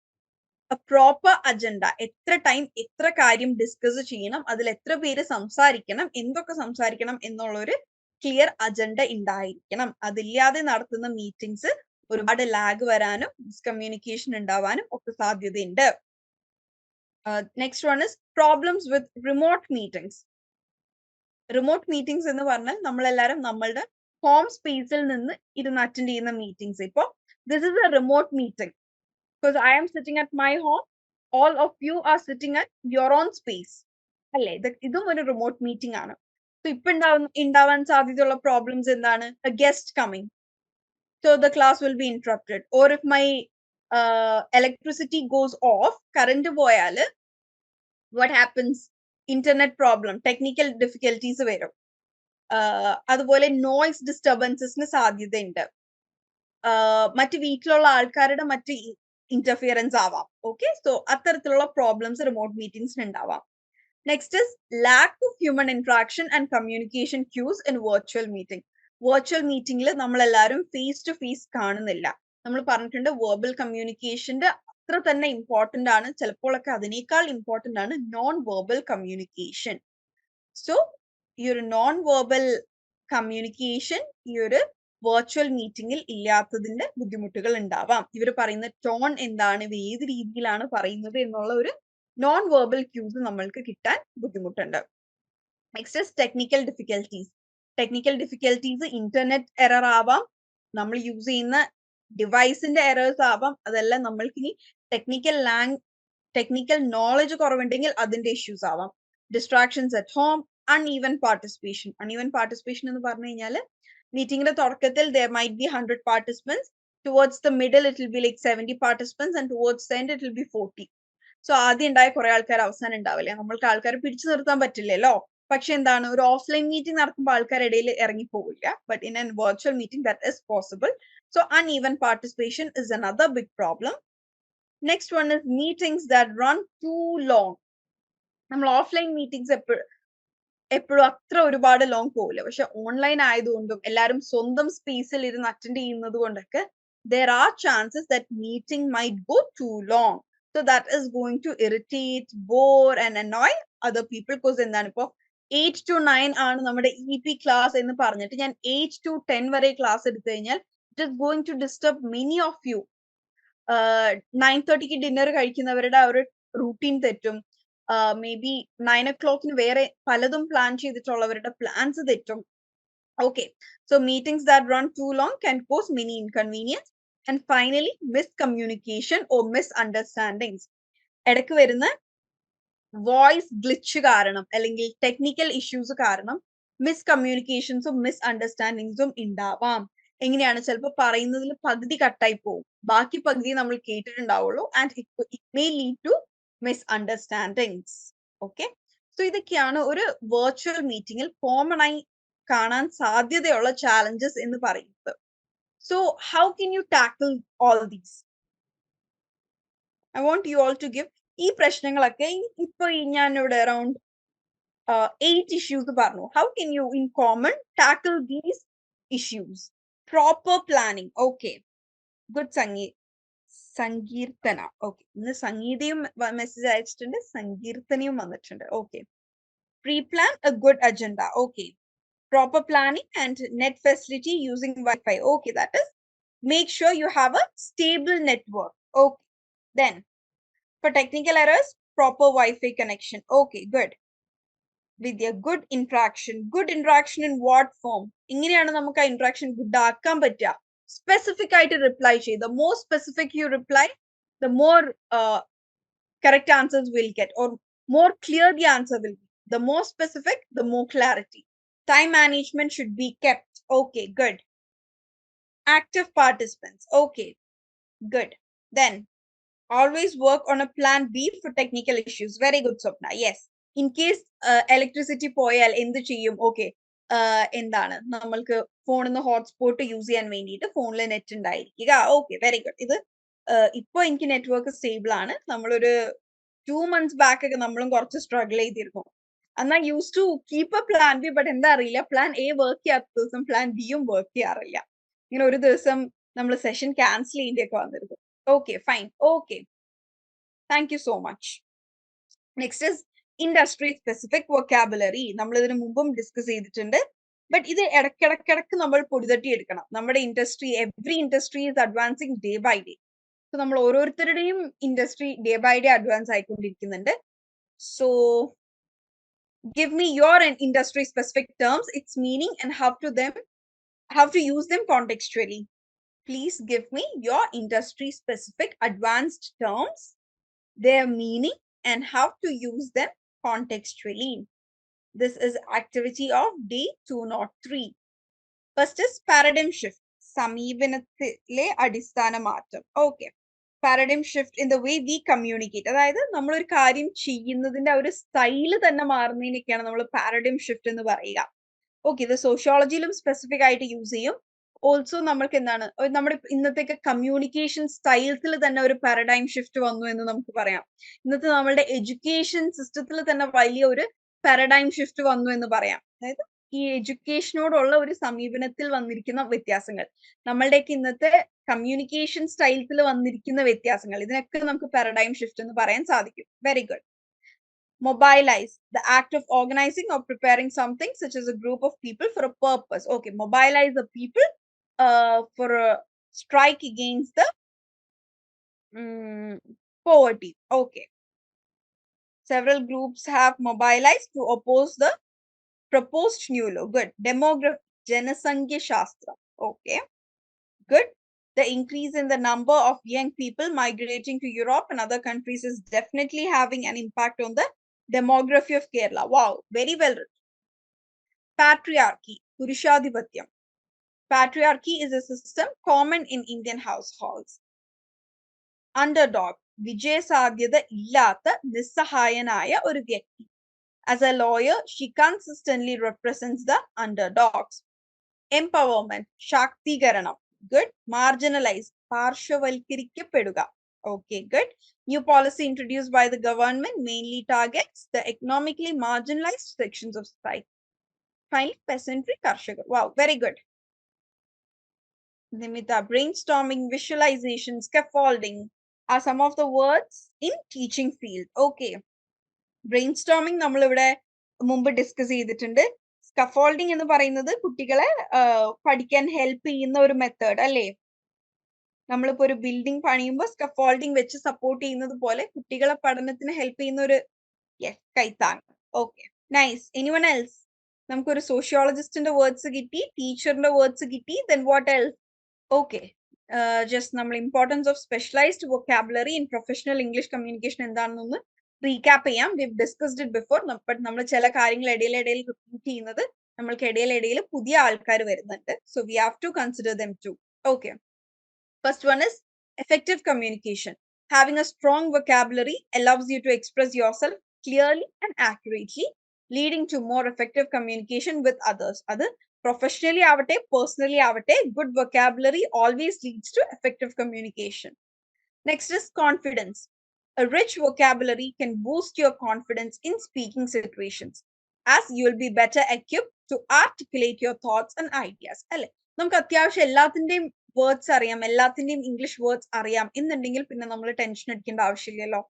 A proper agenda, എത്ര ടൈം എത്ര കാര്യം ഡിസ്കസ് ചെയ്യണം, അതിൽ എത്ര പേര് സംസാരിക്കണം, എന്തൊക്കെ സംസാരിക്കണം എന്നുള്ള ഒരു ക്ലിയർ അജണ്ട ഉണ്ടായിരിക്കണം. അതില്ലാതെ നടത്തുന്ന മീറ്റിംഗ്സ് ഒരുപാട് ലാഗ് വരാനും മിസ്കമ്മ്യൂണിക്കേഷൻ ഉണ്ടാവാനും ഒക്കെ സാധ്യതയുണ്ട്. Next one is problems with remote meetings. Remote meetings എന്ന് പറഞ്ഞാൽ നമ്മളെല്ലാവരും നമ്മളുടെ ഹോം സ്പേസിൽ നിന്ന് ഇരുന്ന് അറ്റൻഡ് ചെയ്യുന്ന മീറ്റിംഗ്സ്. ഇപ്പോൾ this is a remote meeting because I am sitting at my home, all of you are sitting at your own space അല്ലേ. ഇതും ഒരു റിമോട്ട് മീറ്റിംഗ് ആണ്. സോ ഇപ്പൊ ഉണ്ടാവാൻ സാധ്യതയുള്ള പ്രോബ്ലംസ് എന്താണ്, A guest coming, so the class will be interrupted. Or if my electricity goes off, current പോയാല് what happens, internet problem, technical difficulties വരും. അതുപോലെ നോയ്സ് ഡിസ്റ്റർബൻസസിന് സാധ്യതയുണ്ട്. മറ്റ് വീട്ടിലുള്ള ആൾക്കാരുടെ മറ്റ് ഇന്റർഫിയറൻസ് ആവാം. ഓക്കെ. സോ അത്തരത്തിലുള്ള പ്രോബ്ലംസ് റിമോട്ട് മീറ്റിംഗ്സിന് ഉണ്ടാവാം. Next is lack of human interaction and communication cues in virtual meeting. Virtual മീറ്റിംഗിൽ നമ്മളെല്ലാവരും ഫേസ് ടു ഫേസ് കാണുന്നില്ല. നമ്മൾ പറഞ്ഞിട്ടുണ്ട് വെർബൽ കമ്മ്യൂണിക്കേഷന്റെ അത്ര തന്നെ ഇമ്പോർട്ടന്റ് ആണ്, ചിലപ്പോഴൊക്കെ അതിനേക്കാൾ ഇമ്പോർട്ടന്റ് ആണ് നോൺ വെർബൽ കമ്മ്യൂണിക്കേഷൻ. സോ ഈ ഒരു നോൺ വെർബൽ കമ്മ്യൂണിക്കേഷൻ ഈ ഒരു വെർച്വൽ മീറ്റിംഗിൽ ഇല്ലാത്തതിന്റെ ബുദ്ധിമുട്ടുകൾ ഉണ്ടാവാം. ഇവർ പറയുന്ന ടോൺ എന്താണ്, ഇവർ ഏത് രീതിയിലാണ് പറയുന്നത് എന്നുള്ള ഒരു നോൺ വെർബൽ ക്യൂസ് നമ്മൾക്ക് കിട്ടാൻ ബുദ്ധിമുട്ടുണ്ട്. Next is technical difficulties. Technical difficulties internet error ആവാം, നമ്മൾ യൂസ് ചെയ്യുന്ന ഡിവൈസിന്റെ എറേഴ്സ് ആവാം. അതെല്ലാം നമ്മൾക്ക് ഇനി ടെക്നിക്കൽ നോളജ് കുറവുണ്ടെങ്കിൽ അതിന്റെ ഇഷ്യൂസ് ആവാം. Distractions at home, uneven participation. Uneven participation എന്ന് പറഞ്ഞു കഴിഞ്ഞാൽ മീറ്റിംഗിന്റെ തുടക്കത്തിൽ there might be 100 participants, towards the middle it will be like 70 participants and towards the end it will be 40. So ആദ്യം ഉണ്ടായ കുറെ ആൾക്കാർ അവസാനം ഉണ്ടാവില്ലേ. നമ്മൾക്ക് ആൾക്കാരെ പിടിച്ചു നിർത്താൻ പറ്റില്ലല്ലോ. പക്ഷെ എന്താണ്, ഒരു ഓഫ്ലൈൻ മീറ്റിംഗ് നടക്കുമ്പോൾ ആൾക്കാർ ഇടയിൽ ഇറങ്ങി പോവില്ല. But in an virtual meeting that is possible. So uneven participation is another big problem. Next one is meetings that run too long. നമ്മൾ ഓഫ്ലൈൻ മീറ്റിംഗ്സ് എപ്പോഴും അത്ര ഒരുപാട് ലോങ് പോവില്ല. പക്ഷെ ഓൺലൈൻ ആയതുകൊണ്ടും എല്ലാവരും സ്വന്തം സ്പേസിൽ ഇരുന്ന് അറ്റൻഡ് ചെയ്യുന്നത് കൊണ്ടൊക്കെ there are chances that meeting might go too long. So that is going to irritate, bore and annoy other people. Because എന്താണ്, ഇപ്പൊ 8 to 9 ആണ് നമ്മുടെ EP ക്ലാസ് എന്ന് പറഞ്ഞിട്ട് ഞാൻ 8 to 10 വരെ ക്ലാസ് എടുത്തു കഴിഞ്ഞാൽ it is going to disturb many of you. 9:30 dinner കഴിക്കുന്നവരുടെ ആ ഒരു റൂട്ടീൻ തെറ്റും. മേ ബി 9 o'clock വേറെ പലതും പ്ലാൻ ചെയ്തിട്ടുള്ളവരുടെ പ്ലാൻസ് തെറ്റും. Okay, so meetings that run too long can cause many inconvenience. And finally, miscommunication or misunderstandings. ഇടയ്ക്ക് വരുന്ന voice glitch കാരണം അല്ലെങ്കിൽ ടെക്നിക്കൽ ഇഷ്യൂസ് കാരണം മിസ്കമ്മ്യൂണിക്കേഷൻസും മിസ്അണ്ടർസ്റ്റാൻഡിങ്സും ഉണ്ടാവാം. എങ്ങനെയാണ്, ചിലപ്പോൾ പറയുന്നതിൽ പകുതി കട്ടായി പോകും, ബാക്കി പകുതി നമ്മൾ കേട്ടിട്ടുണ്ടാവുള്ളൂ. And it may lead to misunderstandings. Okay. So ഇതൊക്കെയാണ് ഒരു വെർച്വൽ മീറ്റിംഗിൽ കോമൺ ആയി കാണാൻ സാധ്യതയുള്ള ചാലഞ്ചസ് എന്ന് പറയുന്നത്. So how can you tackle all these? I want you all to give. ഈ പ്രശ്നങ്ങളൊക്കെ ഇപ്പൊ ഞാൻ ഇവിടെ അറൌണ്ട് 8 ഇഷ്യൂസ് പറഞ്ഞു. How can you in common tackle these issues? Proper planning. Okay, good Sankeerthana. Okay, ഇന്ന് സംഗീതയും മെസ്സേജ് അയച്ചിട്ടുണ്ട്, സങ്കീർത്തനയും വന്നിട്ടുണ്ട്. Okay, pre-plan a good agenda. Okay, proper planning and net facility using Wi-Fi. Okay, that is, make sure you have a stable network. Okay, then for technical errors, proper Wi-Fi connection. Okay, good. With a good interaction in what form? ഇങ്ങനെയാണ് നമുക്ക് ആ interaction good ആക്കാൻ പറ്റുക. Specific ആയിട്ട് reply ചെയ്ത്, the more specific you reply, the more correct answers we'll get, or more clear the answer will be. The more specific, the more clarity. Time management should be kept. Okay, good. Active participants. Okay, good. Then always work on a plan B for technical issues. Very good, Swapna. Yes. In case electricity പോയാൽ എന്ത് ചെയ്യും? Okay, എന്താണ് നമ്മൾക്ക് ഫോണിൽ നിന്ന് hotspot use ചെയ്യാൻ വേണ്ടിയിട്ട് ഫോണിൽ നെറ്റ് ഉണ്ടായിരിക്കുക. Okay, very good. ഇത് ഇപ്പൊ എനിക്ക് നെറ്റ്വർക്ക് സ്റ്റേബിൾ ആണ്. നമ്മളൊരു 2 months ബാക്ക് ഒക്കെ നമ്മളും കുറച്ച് സ്ട്രഗിൾ ചെയ്തിരുന്നു. എന്നാൽ use to keep a plan B, but എന്താ അറിയില്ല, പ്ലാൻ എ വർക്ക് ചെയ്യാത്ത ദിവസം പ്ലാൻ ബിയും വർക്ക് ചെയ്യാറില്ല. ഇങ്ങനെ ഒരു ദിവസം നമ്മൾ സെഷൻ ക്യാൻസൽ ചെയ്യേണ്ടിയൊക്കെ വന്നിരുന്നു. Okay, fine. Okay, thank you so much. Next is industry specific vocabulary. നമ്മൾ ഇതിനു മുമ്പും ഡിസ്കസ് ചെയ്തിട്ടുണ്ട്, ബട്ട് ഇത് ഇടയ്ക്കിടയ്ക്കിടയ്ക്ക് നമ്മൾ പൊടിതട്ടി എടുക്കണം. നമ്മുടെ industry, every industry is advancing day by day. So നമ്മൾ ഓരോരുത്തരുടെയും industry day by day advance ആയിക്കൊണ്ടിരിക്കുന്നുണ്ട്. So give me your industry specific terms, its meaning, and how to use them contextually. Please give me your industry specific advanced terms, their meaning, and how to use them contextually. This is activity of day 203. First is paradigm shift. സമീപനത്തിലെ അടിസ്ഥാന മാറ്റം. Okay, paradigm shift in the way we communicate. അതായത് നമ്മൾ ഒരു കാര്യം ചെയ്യുന്നതിന്റെ ഒരു style തന്നെ മാറുന്നതിനൊക്കെയാണ് നമ്മൾ പാരഡൈം ഷിഫ്റ്റ് എന്ന് പറയുക. ഓക്കെ, ഇത് സോഷ്യോളജിയിലും സ്പെസിഫിക് ആയിട്ട് യൂസ് ചെയ്യും. ഓൾസോ നമ്മൾക്ക് എന്താണ്, നമ്മുടെ ഇന്നത്തെ കമ്മ്യൂണിക്കേഷൻ സ്റ്റൈൽസിൽ തന്നെ ഒരു പാരഡൈം ഷിഫ്റ്റ് വന്നു എന്ന് നമുക്ക് പറയാം. ഇന്നത്തെ നമ്മളുടെ എഡ്യൂക്കേഷൻ സിസ്റ്റത്തിൽ തന്നെ വലിയ ഒരു പാരഡൈം ഷിഫ്റ്റ് വന്നു എന്ന് പറയാം. അതായത് ഈ എഡ്യൂക്കേഷനോടുള്ള ഒരു സമീപനത്തിൽ വന്നിരിക്കുന്ന വ്യത്യാസങ്ങൾ, നമ്മളുടെയൊക്കെ ഇന്നത്തെ കമ്മ്യൂണിക്കേഷൻ സ്റ്റൈൽസിൽ വന്നിരിക്കുന്ന വ്യത്യാസങ്ങൾ, ഇതിനൊക്കെ നമുക്ക് പാരഡൈം ഷിഫ്റ്റ് എന്ന് പറയാൻ സാധിക്കും. Very good. Mobilize, the act of organizing or preparing something, such as a group of people for a purpose. Okay, mobilize the people for a strike against the poverty. Okay, several groups have mobilized to oppose the proposed new law. Good. Demography, Janasangya Shastra. Okay, good. The increase in the number of young people migrating to Europe and other countries is definitely having an impact on the demography of Kerala. Wow, very well written. Patriarchy, Purushadhipatyam. Patriarchy is a system common in Indian households. Underdog, Vijayasadhyada illatha nissahayanaya oru vyakti. As a lawyer, she consistently represents the underdogs. Empowerment, Shaktigaranam. Good. Marginalize, Parshavalkirikkapeduga. Okay, good. New policy introduced by the government mainly targets the economically marginalized sections of society. Finally, peasantry, Karshaka. Wow, very good. Nimita, brainstorming, visualization, scaffolding are some of the words in teaching field. Okay. Brainstorming നമ്മൾ ഇവിടെ മുമ്പ് discuss ചെയ്തിട്ടുണ്ട്. Scaffolding എന്ന് പറയുന്നത് കുട്ടികളെ പഠിക്കാൻ help ചെയ്യുന്ന ഒരു മെത്തേഡ് അല്ലേ? നമ്മളിപ്പോ ഒരു ബിൽഡിംഗ് പണിയുമ്പോൾ സ്കഫോൾഡിംഗ് വെച്ച് സപ്പോർട്ട് ചെയ്യുന്നത് പോലെ കുട്ടികളെ പഠനത്തിന് ഹെൽപ്പ് ചെയ്യുന്ന ഒരു കൈത്താങ്. Okay, nice. Anyone else? നമുക്കൊരു സോഷ്യോളജിസ്റ്റിന്റെ വേർഡ്സ് കിട്ടി, ടീച്ചറിന്റെ വേർഡ്സ് കിട്ടി, then what else? Okay, just നമ്മൾ importance of specialized vocabulary in professional English communication എന്താണെന്നൊന്ന് റീക്യാപ്പ് ചെയ്യാം. We discussed it before. But നമ്മൾ ചില കാര്യങ്ങൾ ഇടയിലിടയിൽ റിപ്പീറ്റ് ചെയ്യുന്നത് നമ്മൾക്ക് ഇടയിലിടയിൽ പുതിയ ആൾക്കാർ വരുന്നുണ്ട്. So we have to consider them too. Okay, first one is effective communication. Having a strong vocabulary allows you to express yourself clearly and accurately, leading to more effective communication with others. Adu professionally avate, personally avate, good vocabulary always leads to effective communication. Next is confidence. A rich vocabulary can boost your confidence in speaking situations, as you will be better equipped to articulate your thoughts and ideas. Alle, നമുക്ക് അത്യാവശ്യം എല്ലാത്തിന്റെയും words അറിയാം, എല്ലാത്തിന്റെയും English words അറിയാം എന്നുണ്ടെങ്കിൽ പിന്നെ നമ്മൾ tension അടിക്കേണ്ട ആവശ്യമില്ലല്ലോ.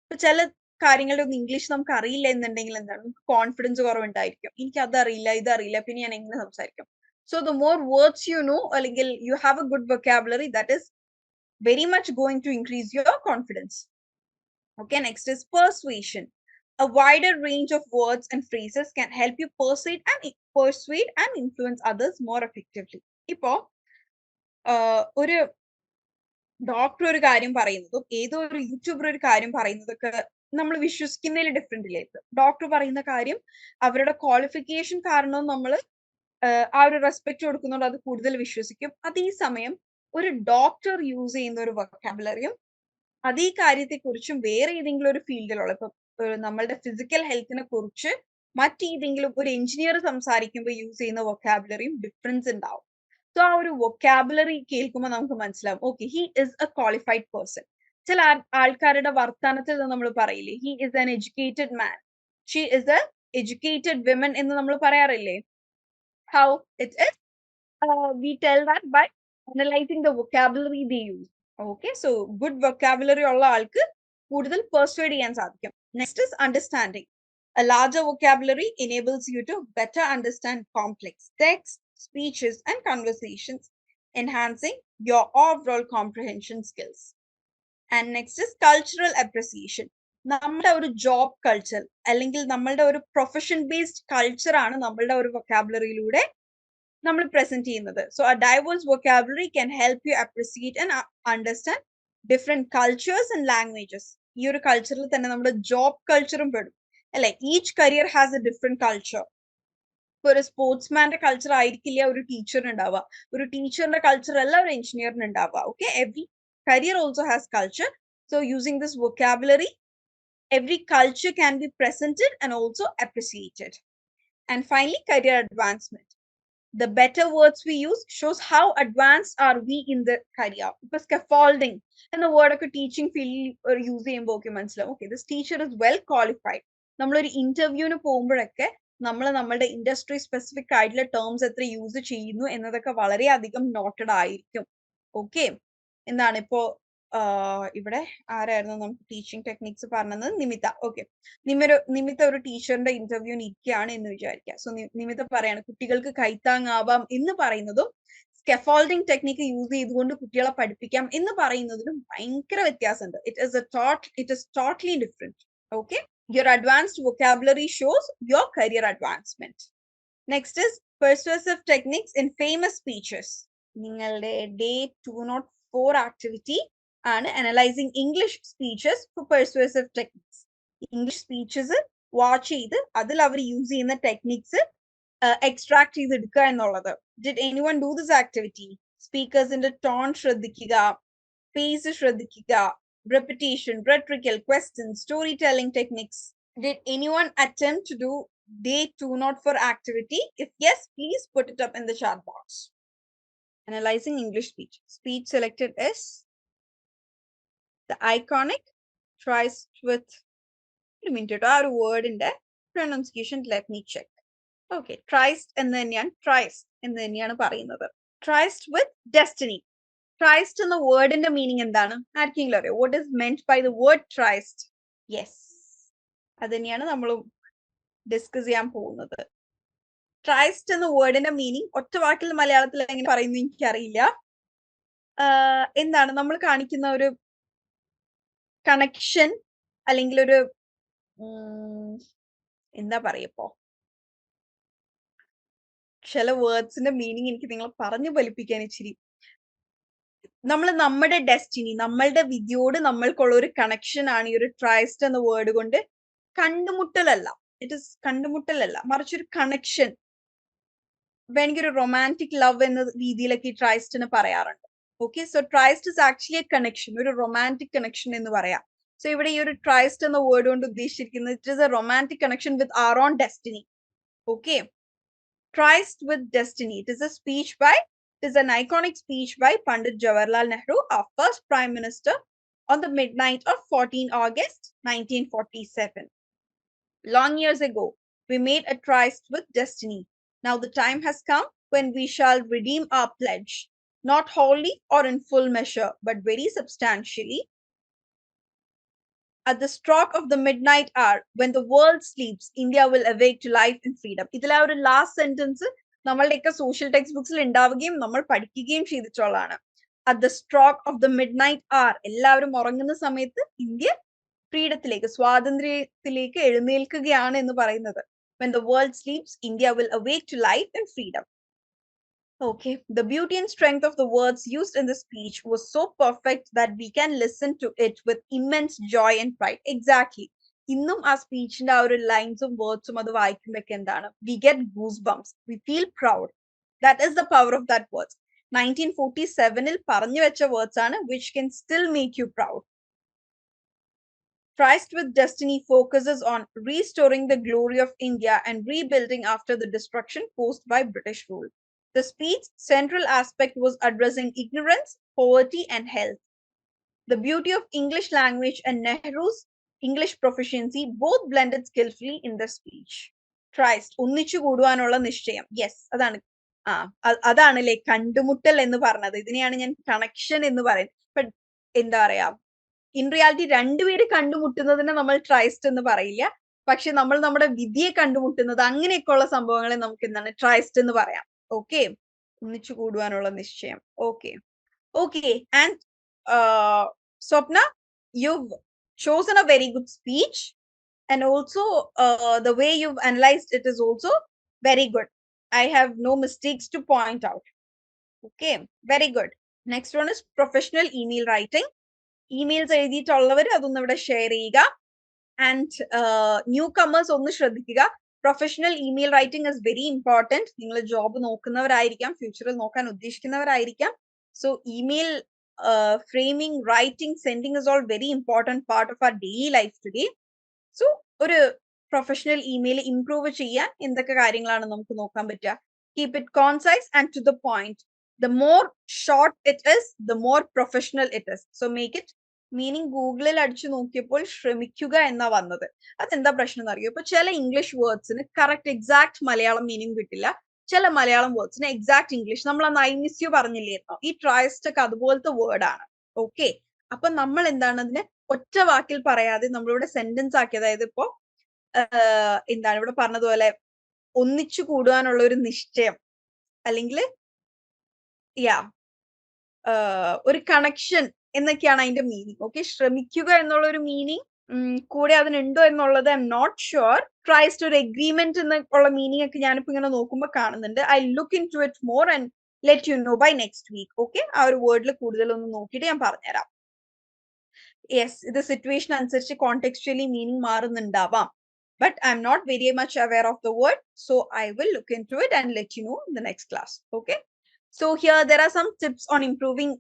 ഇപ്പൊ ചില കാര്യങ്ങളുടെ ഒന്നും ഇംഗ്ലീഷ് നമുക്ക് അറിയില്ല എന്നുണ്ടെങ്കിൽ എന്താണ്, നമുക്ക് കോൺഫിഡൻസ് കുറവുണ്ടായിരിക്കും. എനിക്ക് അതറിയില്ല, ഇതറിയില്ല, പിന്നെ ഞാൻ എങ്ങനെ സംസാരിക്കും? So the more words you know, അല്ലെങ്കിൽ you have a good vocabulary, that is very much going to increase your confidence. Okay, next is persuasion. A wider range of words and phrases can help you persuade and influence others more effectively. ഇപ്പോ ഒരു doctor ഒരു കാര്യം പറയുന്നതും ഏതോ ഒരു YouTuber ഒരു കാര്യം പറയുന്നതൊക്കെ നമ്മൾ വിശ്വസിക്കുന്നതിൽ ഡിഫറെന്റ് ഇല്ലേ? ഡോക്ടർ പറയുന്ന കാര്യം അവരുടെ ക്വാളിഫിക്കേഷൻ കാരണവും നമ്മൾ ആ ഒരു റെസ്പെക്ട് കൊടുക്കുന്നുണ്ട്, അത് കൂടുതൽ വിശ്വസിക്കും. അതേസമയം ഒരു ഡോക്ടർ യൂസ് ചെയ്യുന്ന ഒരു വൊക്കാബുലറിയും അതേ കാര്യത്തെക്കുറിച്ചും വേറെ ഏതെങ്കിലും ഒരു ഫീൽഡിലുള്ള, ഇപ്പൊ നമ്മളുടെ ഫിസിക്കൽ ഹെൽത്തിനെ കുറിച്ച് മറ്റേതെങ്കിലും ഒരു എഞ്ചിനീയർ സംസാരിക്കുമ്പോൾ യൂസ് ചെയ്യുന്ന വൊക്കാബുലറിയും ഡിഫറൻസ് ഉണ്ടാവും. സോ ആ ഒരു വൊക്കാബുലറി കേൾക്കുമ്പോൾ നമുക്ക് മനസ്സിലാവും, okay, he is A qualified person. ചില ആൾക്കാരുടെ വർത്തമാനത്തിൽ നമ്മൾ പറയില്ലേ, he is an educated man, she is A educated women എന്ന് നമ്മൾ പറയാറില്ലേ? How it is, we tell that by analyzing the vocabulary they use. Okay, so good vocabulary ഉള്ള ആൾക്ക് കൂടുതൽ persuade ചെയ്യാൻ സാധിക്കും. Next is understanding. A larger vocabulary enables you to better understand complex texts, speeches, and conversations, enhancing your overall comprehension skills. And next is cultural appreciation. നമ്മളുടെ ഒരു job culture അല്ലെങ്കിൽ നമ്മളുടെ ഒരു പ്രൊഫഷൻ ബേസ്ഡ് കൾച്ചർ ആണ് നമ്മളുടെ ഒരു വൊക്കാബുലറിയിലൂടെ നമ്മൾ present ചെയ്യുന്നത്. So a diverse vocabulary can help you appreciate and understand different cultures and languages. ഈ ഒരു കൾച്ചറിൽ തന്നെ നമ്മുടെ ജോബ് കൾച്ചറും പെടും അല്ലെ? Each career has A different culture. ഇപ്പൊ ഒരു സ്പോർട്സ്മാന്റെ കൾച്ചർ ആയിരിക്കില്ല ഒരു ടീച്ചറിന് ഉണ്ടാവുക, ഒരു ടീച്ചറിന്റെ കൾച്ചർ അല്ല ഒരു എഞ്ചിനീയറിന് ഉണ്ടാവുക. Okay, every career also has culture. So using this vocabulary, every culture can be presented and also appreciated. And finally, career advancement. The better words we use shows how advanced are we in the career. Because scaffolding and the word of a teaching field use ചെയ്യുമ്പോൾ ഒക്കെ മനസ്സിലാവും, okay, this teacher is well qualified. നമ്മളൊരു ഇന്റർവ്യൂവിന് പോകുമ്പോഴൊക്കെ നമ്മൾ നമ്മളുടെ industry specific ആയിട്ടുള്ള terms എത്ര യൂസ് ചെയ്യുന്നു എന്നതൊക്കെ വളരെയധികം നോട്ടഡ് ആയിരിക്കും. ഓക്കെ, എന്താണ് ഇപ്പോ ഇവിടെ ആരായിരുന്നു നമുക്ക് ടീച്ചിങ് ടെക്നിക്സ് പറഞ്ഞത്? നിമിത. ഓക്കെ, നിമിത ഒരു ടീച്ചറിന്റെ ഇന്റർവ്യൂവിന് ഇരിക്കുകയാണ് എന്ന് വിചാരിക്കുക. സോ നിമിത പറയാണ് കുട്ടികൾക്ക് കൈത്താങ്ങാവാം എന്ന് പറയുന്നതും സ്കെഫോൾഡിംഗ് ടെക്നിക്ക് യൂസ് ചെയ്തുകൊണ്ട് കുട്ടികളെ പഠിപ്പിക്കാം എന്ന് പറയുന്നതിനും ഭയങ്കര വ്യത്യാസമുണ്ട്. It is totally different. Okay, your advanced vocabulary shows your career advancement. Next is persuasive techniques in famous speeches. നിങ്ങളുടെ day 204 activity ആണ് analyzing English speeches for persuasive techniques. English speeches watch ചെയ്ത് അതിൽ അവർ യൂസ് ചെയ്യുന്ന techniques extract ചെയ്തെടുക്കുക എന്നുള്ളത്. Did anyone do this activity? സ്പീക്കേഴ്സിന്റെ tone ശ്രദ്ധിക്കുക, പേസ് ശ്രദ്ധിക്കുക, repetition, rhetorical questions, storytelling techniques. Did anyone attempt to do day 204 activity? If yes, please put it up in the chat box. Analyzing English speech. Speech selected is the iconic tries with our word in the pronunciation. Let me check. Okay, tries and then tries and then tries with destiny. Tries in the word in the meaning എന്താണ്? ആർക്കെങ്കിലും അറിയോ? What is meant by the word tries? Yes, അത് തന്നെയാണ് നമ്മൾ discuss ചെയ്യാൻ പോകുന്നത്. ട്രൈസ്റ്റ് എന്ന വേർഡിന്റെ മീനിങ് ഒറ്റ വാക്കിൽ മലയാളത്തിൽ എങ്ങനെ പറയുന്നു എനിക്കറിയില്ല. എന്താണ് നമ്മൾ കാണിക്കുന്ന ഒരു കണക്ഷൻ അല്ലെങ്കിൽ ഒരു എന്താ പറയപ്പോ, ചില വേർഡ്സിന്റെ മീനിങ് എനിക്ക് നിങ്ങളെ പറഞ്ഞു ഫലിപ്പിക്കാൻ ഇച്ചിരി, നമ്മൾ നമ്മുടെ ഡെസ്റ്റിനി, നമ്മളുടെ വിധിയോട് നമ്മൾക്കുള്ള ഒരു കണക്ഷൻ ആണ് ഈ ഒരു ട്രൈസ്റ്റ് എന്ന വേർഡ് കൊണ്ട്. കണ്ടുമുട്ടലല്ല, ഇറ്റ് ഇസ് കണ്ടുമുട്ടലല്ല, മറിച്ചൊരു കണക്ഷൻ. എനിക്കൊരു റൊമാൻറ്റിക് ലവ് എന്ന രീതിയിലൊക്കെ ഈ ട്രൈസ്റ്റിന് പറയാറുണ്ട്. Okay, so tryst is actually a connection, ഒരു റൊമാൻറ്റിക് കണക്ഷൻ എന്ന് പറയാം. സോ ഇവിടെ ഈ ഒരു ട്രൈസ്റ്റ് എന്ന വേർഡ് കൊണ്ട് ഉദ്ദേശിച്ചിരിക്കുന്നത് it is a romantic connection with our own destiny. Okay, Tryst with Destiny. It is an iconic speech by Pandit Jawaharlal Nehru, our first Prime Minister, on the midnight of 14 August 1947. Long years ago, we made a tryst with destiny. Now the time has come when we shall redeem our pledge. not wholly or in full measure, but very substantially. At the stroke of the midnight hour, when the world sleeps, India will awake to life and freedom. ഇതിലെ ഒരു last sentence നമ്മളുടെയൊക്കെ social text ബുക്സിൽ ഉണ്ടാവുകയും നമ്മൾ പഠിക്കുകയും ചെയ്തിട്ടുള്ളതാണ്. At the stroke of the midnight hour, എല്ലാവരും ഉറങ്ങുന്ന സമയത്ത് ഇന്ത്യ ഫ്രീഡത്തിലേക്ക്, സ്വാതന്ത്ര്യത്തിലേക്ക് എഴുന്നേൽക്കുകയാണ് എന്ന് പറയുന്നത്. When the world sleeps, India will awake to life and freedom. Okay, the beauty and strength of the words used in the speech was so perfect that we can listen to it with immense joy and pride. Exactly. ഇന്നും ആ സ്പീച്ചിന്റെ ആ ഒരു ലൈൻസും വേർഡ്സും അത് വായിക്കുമ്പോഴൊക്കെ എന്താണ്, we get goosebumps, we feel proud. That is the power of that words. 1947-ൽ പറഞ്ഞു വെച്ച words ആണ് which can still make you proud. Tryst with Destiny focuses on restoring the glory of India and rebuilding after the destruction caused by British rule. The speech's central aspect was addressing ignorance, poverty, and health. The beauty of English language and Nehru's English proficiency both blended skillfully in the speech. Tryst, ഒന്നിച്ചു കൂടുവാനുള്ള നിശ്ചയം. Yes, അതാണ് അതാണല്ലേ കണ്ടുമുട്ടൽ എന്ന് പറഞ്ഞത്. ഇതിനെയാണ് ഞാൻ connection എന്ന് പറയുന്നത്. ബട്ട് എന്താ പറയാ, ഇൻ റിയാലിറ്റി രണ്ടുപേര് കണ്ടുമുട്ടുന്നതിനെ നമ്മൾ ട്രൈസ്റ്റ് എന്ന് പറയില്ല. പക്ഷെ നമ്മൾ നമ്മുടെ വിധിയെ കണ്ടുമുട്ടുന്നത്, അങ്ങനെയൊക്കെയുള്ള സംഭവങ്ങളെ നമുക്ക് എന്താണ് ട്രൈസ്റ്റ് എന്ന് പറയാം. ഓക്കെ, ഒന്നിച്ചു കൂടുവാനുള്ള നിശ്ചയം. Okay okay and Swapna, you've chosen a very good speech, and also the way you've analyzed it is also very good. I have no mistakes to point out. Okay, very good. Next one is professional email writing. Emails എഴുതിയിട്ടുള്ളവർ അതൊന്ന് ഇവിടെ share ചെയ്യുക. And newcomers ഒന്ന് ശ്രദ്ധിക്കുക. Professional email writing is very important. നിങ്ങൾ job നോക്കുന്നവരായിരിക്കാം, ഫ്യൂച്ചറിൽ നോക്കാൻ ഉദ്ദേശിക്കുന്നവരായിരിക്കാം. So email framing, writing, sending is all very important part of our daily life today. So ഒരു പ്രൊഫഷണൽ ഇമെയിൽ ഇംപ്രൂവ് ചെയ്യാൻ എന്തൊക്കെ കാര്യങ്ങളാണ് നമുക്ക് നോക്കാൻ പറ്റുക? Keep it concise and to the point. The more short it is, the more professional it is. So make it, meaning ഗൂഗിളിൽ അടിച്ചു നോക്കിയപ്പോൾ ശ്രമിക്കുക എന്നാ വന്നത്. അതെന്താ പ്രശ്നം എന്നറിയോ? ഇപ്പൊ ചില ഇംഗ്ലീഷ് വേർഡ്സിന് കറക്റ്റ് എക്സാക്ട് മലയാളം മീനിങ് കിട്ടില്ല. ചില മലയാളം വേർഡ്സിന് എക്സാക്ട് ഇംഗ്ലീഷ്. നമ്മൾ അന്ന് ഐ മിസ് യു പറഞ്ഞില്ലായിരുന്നോ? ഈ ട്രൈസ്റ്റ് ഒക്കെ അതുപോലത്തെ വേർഡ് ആണ്. ഓക്കെ, അപ്പൊ നമ്മൾ എന്താണ് അതിനെ ഒറ്റ വാക്കിൽ പറയാതെ നമ്മളിവിടെ സെന്റൻസ് ആക്കി, അതായത് ഇപ്പോ എന്താണ് ഇവിടെ പറഞ്ഞതുപോലെ ഒന്നിച്ചു കൂടുവാനുള്ള ഒരു നിശ്ചയം, അല്ലെങ്കിൽ ഒരു കണക്ഷൻ എന്നൊക്കെയാണ് അതിന്റെ മീനിങ്. ഓക്കെ, ശ്രമിക്കുക എന്നുള്ള ഒരു മീനിങ് കൂടെ അതിനുണ്ടോ എന്നുള്ളത് I am not sure. Tryst ഒരു എഗ്രിമെന്റ് എന്നുള്ള മീനിങ് ഒക്കെ ഞാനിപ്പോ ഇങ്ങനെ നോക്കുമ്പോൾ കാണുന്നുണ്ട്. I look into it more and let you know by next week. Okay, ആ ഒരു വേർഡിൽ കൂടുതലൊന്ന് നോക്കിയിട്ട് ഞാൻ പറഞ്ഞുതരാം. യെസ്, ഇത് സിറ്റുവേഷൻ അനുസരിച്ച് കോണ്ടെക്സ്ച്വലി meaning മാറുന്നുണ്ടാവാം. But I'm not very much aware of the word, so I will look into it and let you know in the next class. Okay. So here there are some tips on improving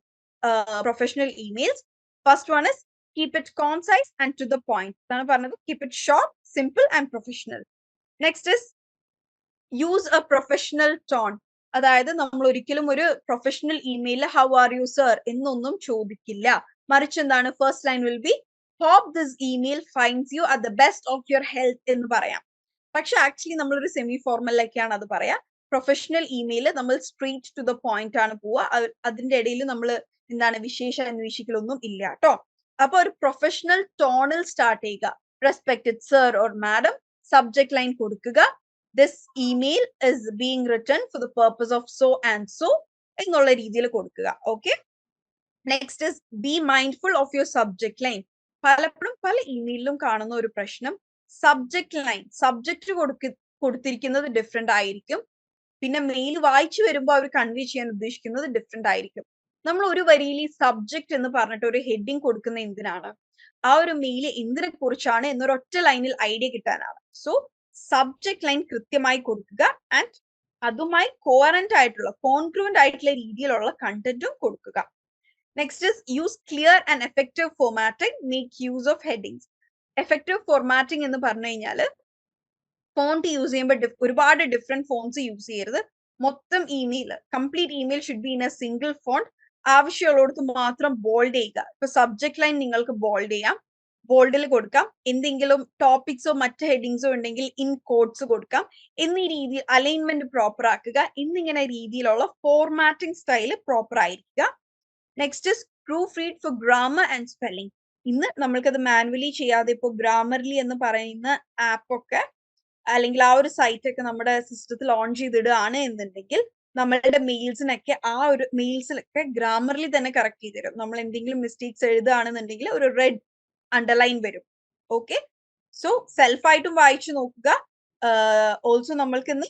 professional emails. First one is keep it concise and to the point. Keep it short, simple, and professional. Next is use a professional tone. അതായത് നമ്മൾ ഒരിക്കലും ഒരു professional ഇമെയിലിൽ how are you sir എന്നൊന്നും ചോദിക്കില്ല. മറിച്ച് എന്താണ്, first line will be hope this email finds you at the best of your health എന്ന് പറയാം. പക്ഷെ ആക്ച്വലി നമ്മളൊരു സെമി ഫോർമലിലേക്കാണ് അത് പറയാ. പ്രൊഫഷണൽ ഇമെയിൽ നമ്മൾ സ്ട്രെയിറ്റ് ടു ദ പോയിന്റ് ആണ് പോവുക. അതിന്റെ ഇടയിൽ നമ്മൾ എന്താണ് വിശേഷ അന്വേഷിക്കലൊന്നും ഇല്ല കേട്ടോ. അപ്പൊ ഒരു പ്രൊഫഷണൽ ടോണിൽ സ്റ്റാർട്ട് ചെയ്യുക. Respected sir or madam, subject line കൊടുക്കുക. This email is being written for the purpose of so and so എന്നുള്ള രീതിയിൽ കൊടുക്കുക. Okay, next is be mindful of your subject line. പലപ്പോഴും പല ഇമെയിലും കാണുന്ന ഒരു പ്രശ്നം, സബ്ജക്ട് ലൈൻ, സബ്ജക്ട് കൊടുത്തിരിക്കുന്നത് ഡിഫറെന്റ് ആയിരിക്കും. പിന്നെ മെയിൽ വായിച്ചു വരുമ്പോൾ അവർ കൺവേ ചെയ്യാൻ ഉദ്ദേശിക്കുന്നത് ഡിഫറെന്റ് ആയിരിക്കും. നമ്മൾ ഒരു വരിയിൽ ഈ സബ്ജക്ട് എന്ന് പറഞ്ഞിട്ട് ഒരു ഹെഡിങ് കൊടുക്കുന്ന എന്തിനാണ്? ആ ഒരു മെയിൽ എന്തിനെ കുറിച്ചാണ് എന്നൊരൊറ്റ ലൈനിൽ ഐഡിയ കിട്ടാനാണ്. സോ സബ്ജക്ട് ലൈൻ കൃത്യമായി കൊടുക്കുക ആൻഡ് അതുമായി കോറന്റ് ആയിട്ടുള്ള, കോൺഗ്രുവന്റ് ആയിട്ടുള്ള രീതിയിലുള്ള കണ്ടന്റും കൊടുക്കുക. Next is use clear and effective formatting. Make use of headings. Effective formatting എന്ന് പറഞ്ഞു കഴിഞ്ഞാല് ഫോണ്ട് യൂസ് ചെയ്യുമ്പോൾ ഒരുപാട് ഡിഫറെന്റ് ഫോണ്ട്സ് യൂസ് ചെയ്യരുത്. മൊത്തം email, complete email should be in A single font. ആവശ്യമുള്ളിടത്ത് മാത്രം ബോൾഡ് ചെയ്യുക. ഇപ്പൊ സബ്ജക്ട് ലൈൻ നിങ്ങൾക്ക് ബോൾഡ് ചെയ്യാം, ബോൾഡിൽ കൊടുക്കാം, എന്തെങ്കിലും ടോപ്പിക്സോ മറ്റ് ഹെഡിങ്സോ ഉണ്ടെങ്കിൽ ഇൻ കോഡ്സ് കൊടുക്കാം, എന്നീ രീതിയിൽ അലൈൻമെന്റ് പ്രോപ്പർ ആക്കുക, എന്നിങ്ങനെ രീതിയിലുള്ള ഫോർമാറ്റിംഗ് സ്റ്റൈല് പ്രോപ്പർ ആയിരിക്കുക. Next is proof read four grammar and spelling. ഇന്ന് നമ്മൾക്കത് മാനുവലി ചെയ്യാതെ ഇപ്പോൾ ഗ്രാമർലി എന്ന് പറയുന്ന ആപ്പൊക്കെ അല്ലെങ്കിൽ ആ ഒരു സൈറ്റ് ഒക്കെ നമ്മുടെ സിസ്റ്റത്തിൽ ഓൺ ചെയ്തിടുകയാണ് എന്നുണ്ടെങ്കിൽ നമ്മളുടെ മെയിൽസിനൊക്കെ ആ ഒരു മെയിൽസിലൊക്കെ ഗ്രാമർലി തന്നെ കറക്റ്റ് ചെയ്ത് തരും. നമ്മൾ എന്തെങ്കിലും മിസ്റ്റേക്സ് എഴുതുകയാണെന്നുണ്ടെങ്കിൽ ഒരു റെഡ് അണ്ടർലൈൻ വരും. ഓക്കെ, സോ സെൽഫായിട്ടും വായിച്ചു നോക്കുക. ഓൾസോ നമ്മൾക്ക് ഇന്ന്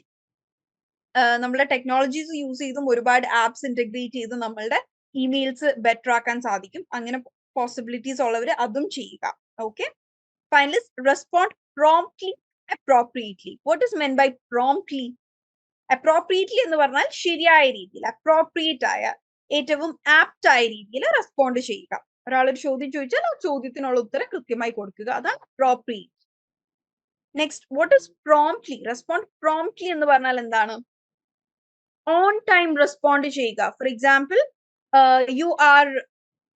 നമ്മുടെ ടെക്നോളജീസ് യൂസ് ചെയ്തും ഒരുപാട് ആപ്സ് ഇന്റഗ്രേറ്റ് ചെയ്ത് നമ്മളുടെ ഇമെയിൽസ് ബെറ്റർ ആക്കാൻ സാധിക്കും. അങ്ങനെ പോസിബിലിറ്റീസ് ഉള്ളവർ അതും ചെയ്യുക. Okay, finally respond promptly appropriately. What is meant by promptly? Appropriately എന്ന് പറഞ്ഞാൽ ശരിയായ രീതിയിൽ, അപ്രോപ്രിയേറ്റ് ആയ ഏറ്റവും ആപ്റ്റ് ആയ രീതിയിൽ റെസ്പോണ്ട് ചെയ്യുക. ഒരാളൊരു ചോദ്യം ചോദിച്ചാൽ ആ ചോദ്യത്തിനുള്ള ഉത്തരം കൃത്യമായി കൊടുക്കുക, അതാണ് appropriate. Next, what is promptly? Respond promptly എന്ന് പറഞ്ഞാൽ എന്താണ്? ഓൺ ടൈം റെസ്പോണ്ട് ചെയ്യുക. For example, you are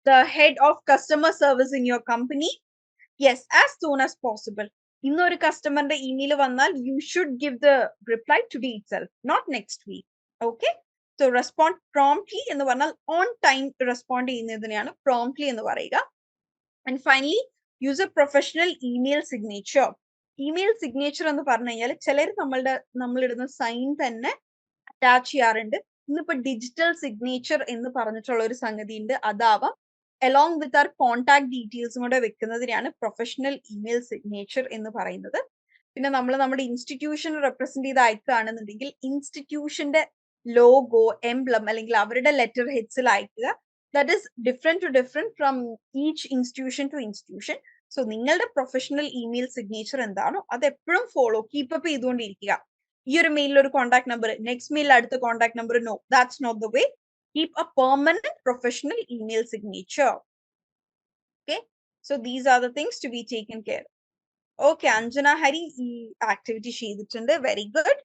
the head of customer service in your company. Yes, as soon as possible. ഇന്നൊരു കസ്റ്റമറിന്റെ ഇമെയിൽ വന്നാൽ you should give the reply today itself, not next week. Okay, so respond promptly എന്ന് പറഞ്ഞാൽ on time respond ചെയ്യുന്നതിനെയാണ് promptly എന്ന് പറയുക. And finally, use a professional email signature. Email signature എന്ന് പറഞ്ഞു കഴിഞ്ഞാൽ ചിലർ നമ്മളിടുന്ന സൈൻ തന്നെ അറ്റാച്ച് ചെയ്യാറുണ്ട്. ഇന്നിപ്പോ ഡിജിറ്റൽ സിഗ്നേച്ചർ എന്ന് പറഞ്ഞിട്ടുള്ള ഒരു സംഗതി ഉണ്ട്, അതാവാം അലോങ് വിത്ത് ആർ കോൺടാക്ട് ഡീറ്റെയിൽസും കൂടെ വെക്കുന്നതിനെയാണ് പ്രൊഫഷണൽ ഇമെയിൽ സിഗ്നേച്ചർ എന്ന് പറയുന്നത്. പിന്നെ നമ്മൾ നമ്മുടെ ഇൻസ്റ്റിറ്റ്യൂഷൻ റെപ്രസെന്റ് ചെയ്ത് അയക്കുകയാണെന്നുണ്ടെങ്കിൽ ഇൻസ്റ്റിറ്റ്യൂഷന്റെ ലോഗോ, എംബ്ലം അല്ലെങ്കിൽ അവരുടെ ലെറ്റർ ഹെഡ്സിൽ അയക്കുക. That is different from each institution to institution. So നിങ്ങളുടെ പ്രൊഫഷണൽ ഇമെയിൽ സിഗ്നേച്ചർ എന്താണോ അത് എപ്പോഴും കീപ്പ് അപ്പ് ചെയ്തുകൊണ്ടിരിക്കുക. ഈ ഒരു മെയിലിൽ ഒരു കോൺടാക്ട് നമ്പർ, നെക്സ്റ്റ് മെയിലിൽ അടുത്ത contact number, no, that's not the way. Keep a permanent professional email signature. Okay, so these are the things to be taken care of. Okay, Anjana Hari activity ചെയ്തിട്ടുണ്ട്, very good.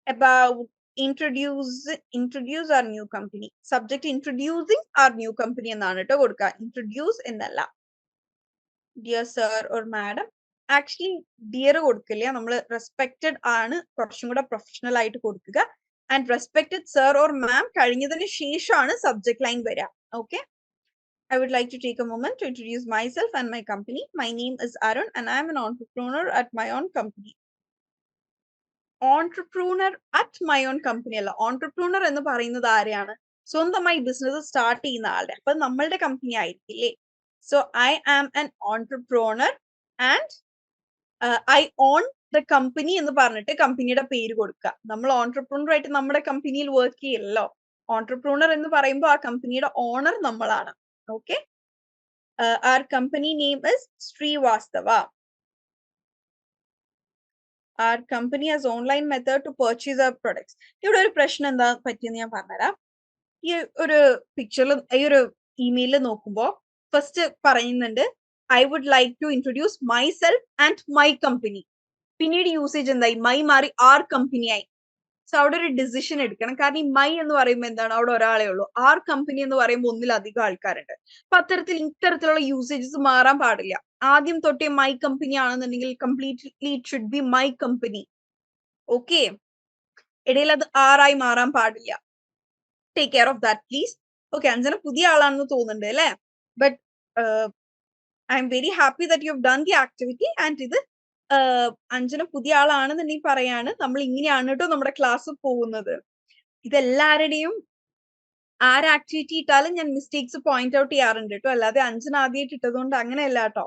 About introduce our new company. Subject introducing our new company എന്നാണ് ട്ടോ കൊടുക്കുക, introduce എന്നല്ല. Dear sir or madam. Actually dear കൊടുക്കില്ല, നമ്മൾ respected ആണ് കുറച്ചും കൂടെ പ്രൊഫഷണൽ ആയിട്ട് കൊടുക്കുക. And respected sir or ma'am കഴിഞ്ഞതിന് ശേഷമാണ് സബ്ജക്ട് ലൈൻ വരിക. Okay, I would like to take a moment to introduce myself and my company. My name is Arun and I am an entrepreneur at my own company. Entrepreneur at my own company അല്ല, entrepreneur എന്ന് പറയുന്നത് ആരെയാണ്? സ്വന്തമായി business start ചെയ്യുന്ന ആളുടെ. അപ്പൊ നമ്മളുടെ company ആയിരിക്കില്ലേ. So I am an entrepreneur and I own the company എന്ന് പറഞ്ഞിട്ട് കമ്പനിയുടെ പേര് കൊടുക്കുക. നമ്മൾ ഓൺട്രപ്രൂണർ ആയിട്ട് നമ്മുടെ കമ്പനിയിൽ വർക്ക് ചെയ്യല്ലോ. ഓൺട്രപ്രൂണർ എന്ന് പറയുമ്പോൾ ആ കമ്പനിയുടെ ഓണർ നമ്മളാണ്. Okay, our company name is Srivastava. Our company has online method to purchase our products. ഇവിടെ ഒരു പ്രശ്നം എന്താ പറ്റിയെന്ന് ഞാൻ പറഞ്ഞുതരാം. ഈ ഒരു പിക്ചറിൽ, ഈ ഒരു ഇമെയിലിൽ നോക്കുമ്പോൾ ഫസ്റ്റ് പറയുന്നുണ്ട് I would like to introduce myself and my company. പിന്നീട് യൂസേജ് എന്തായി? മൈ മാറി ആർ കമ്പനി ആയി. സോ അവിടെ ഒരു ഡിസിഷൻ എടുക്കണം. കാരണം ഈ മൈ എന്ന് പറയുമ്പോൾ എന്താണ്, അവിടെ ഒരാളെ ഉള്ളൂ. ആർ കമ്പനി എന്ന് പറയുമ്പോൾ ഒന്നിലധികം ആൾക്കാരുണ്ട്. അപ്പൊ ഇത്തരത്തിലുള്ള യൂസേജസ് മാറാൻ പാടില്ല. ആദ്യം തൊട്ടേ മൈ കമ്പനി ആണെന്നുണ്ടെങ്കിൽ completely it should be my company. Okay, ഇടയിൽ അത് ആറായി മാറാൻ പാടില്ല. Take care of that please. Okay, Anjana പുതിയ ആളാണെന്ന് തോന്നുന്നുണ്ട് അല്ലേ? But I am very happy that you have done the activity. And ഇത് അഞ്ജന പുതിയ ആളാണെന്നുണ്ടെങ്കിൽ പറയാണ്, നമ്മൾ ഇങ്ങനെയാണ് കേട്ടോ നമ്മുടെ ക്ലാസ് പോകുന്നത്. ഇതെല്ലാവരുടെയും ആര് ആക്ടിവിറ്റി ഇട്ടാലും ഞാൻ മിസ്റ്റേക്സ് പോയിന്റ് ഔട്ട് ചെയ്യാറുണ്ട് കേട്ടോ. അല്ലാതെ അഞ്ജന ആദ്യമായിട്ട് ഇട്ടതുകൊണ്ട് അങ്ങനെയല്ല കേട്ടോ.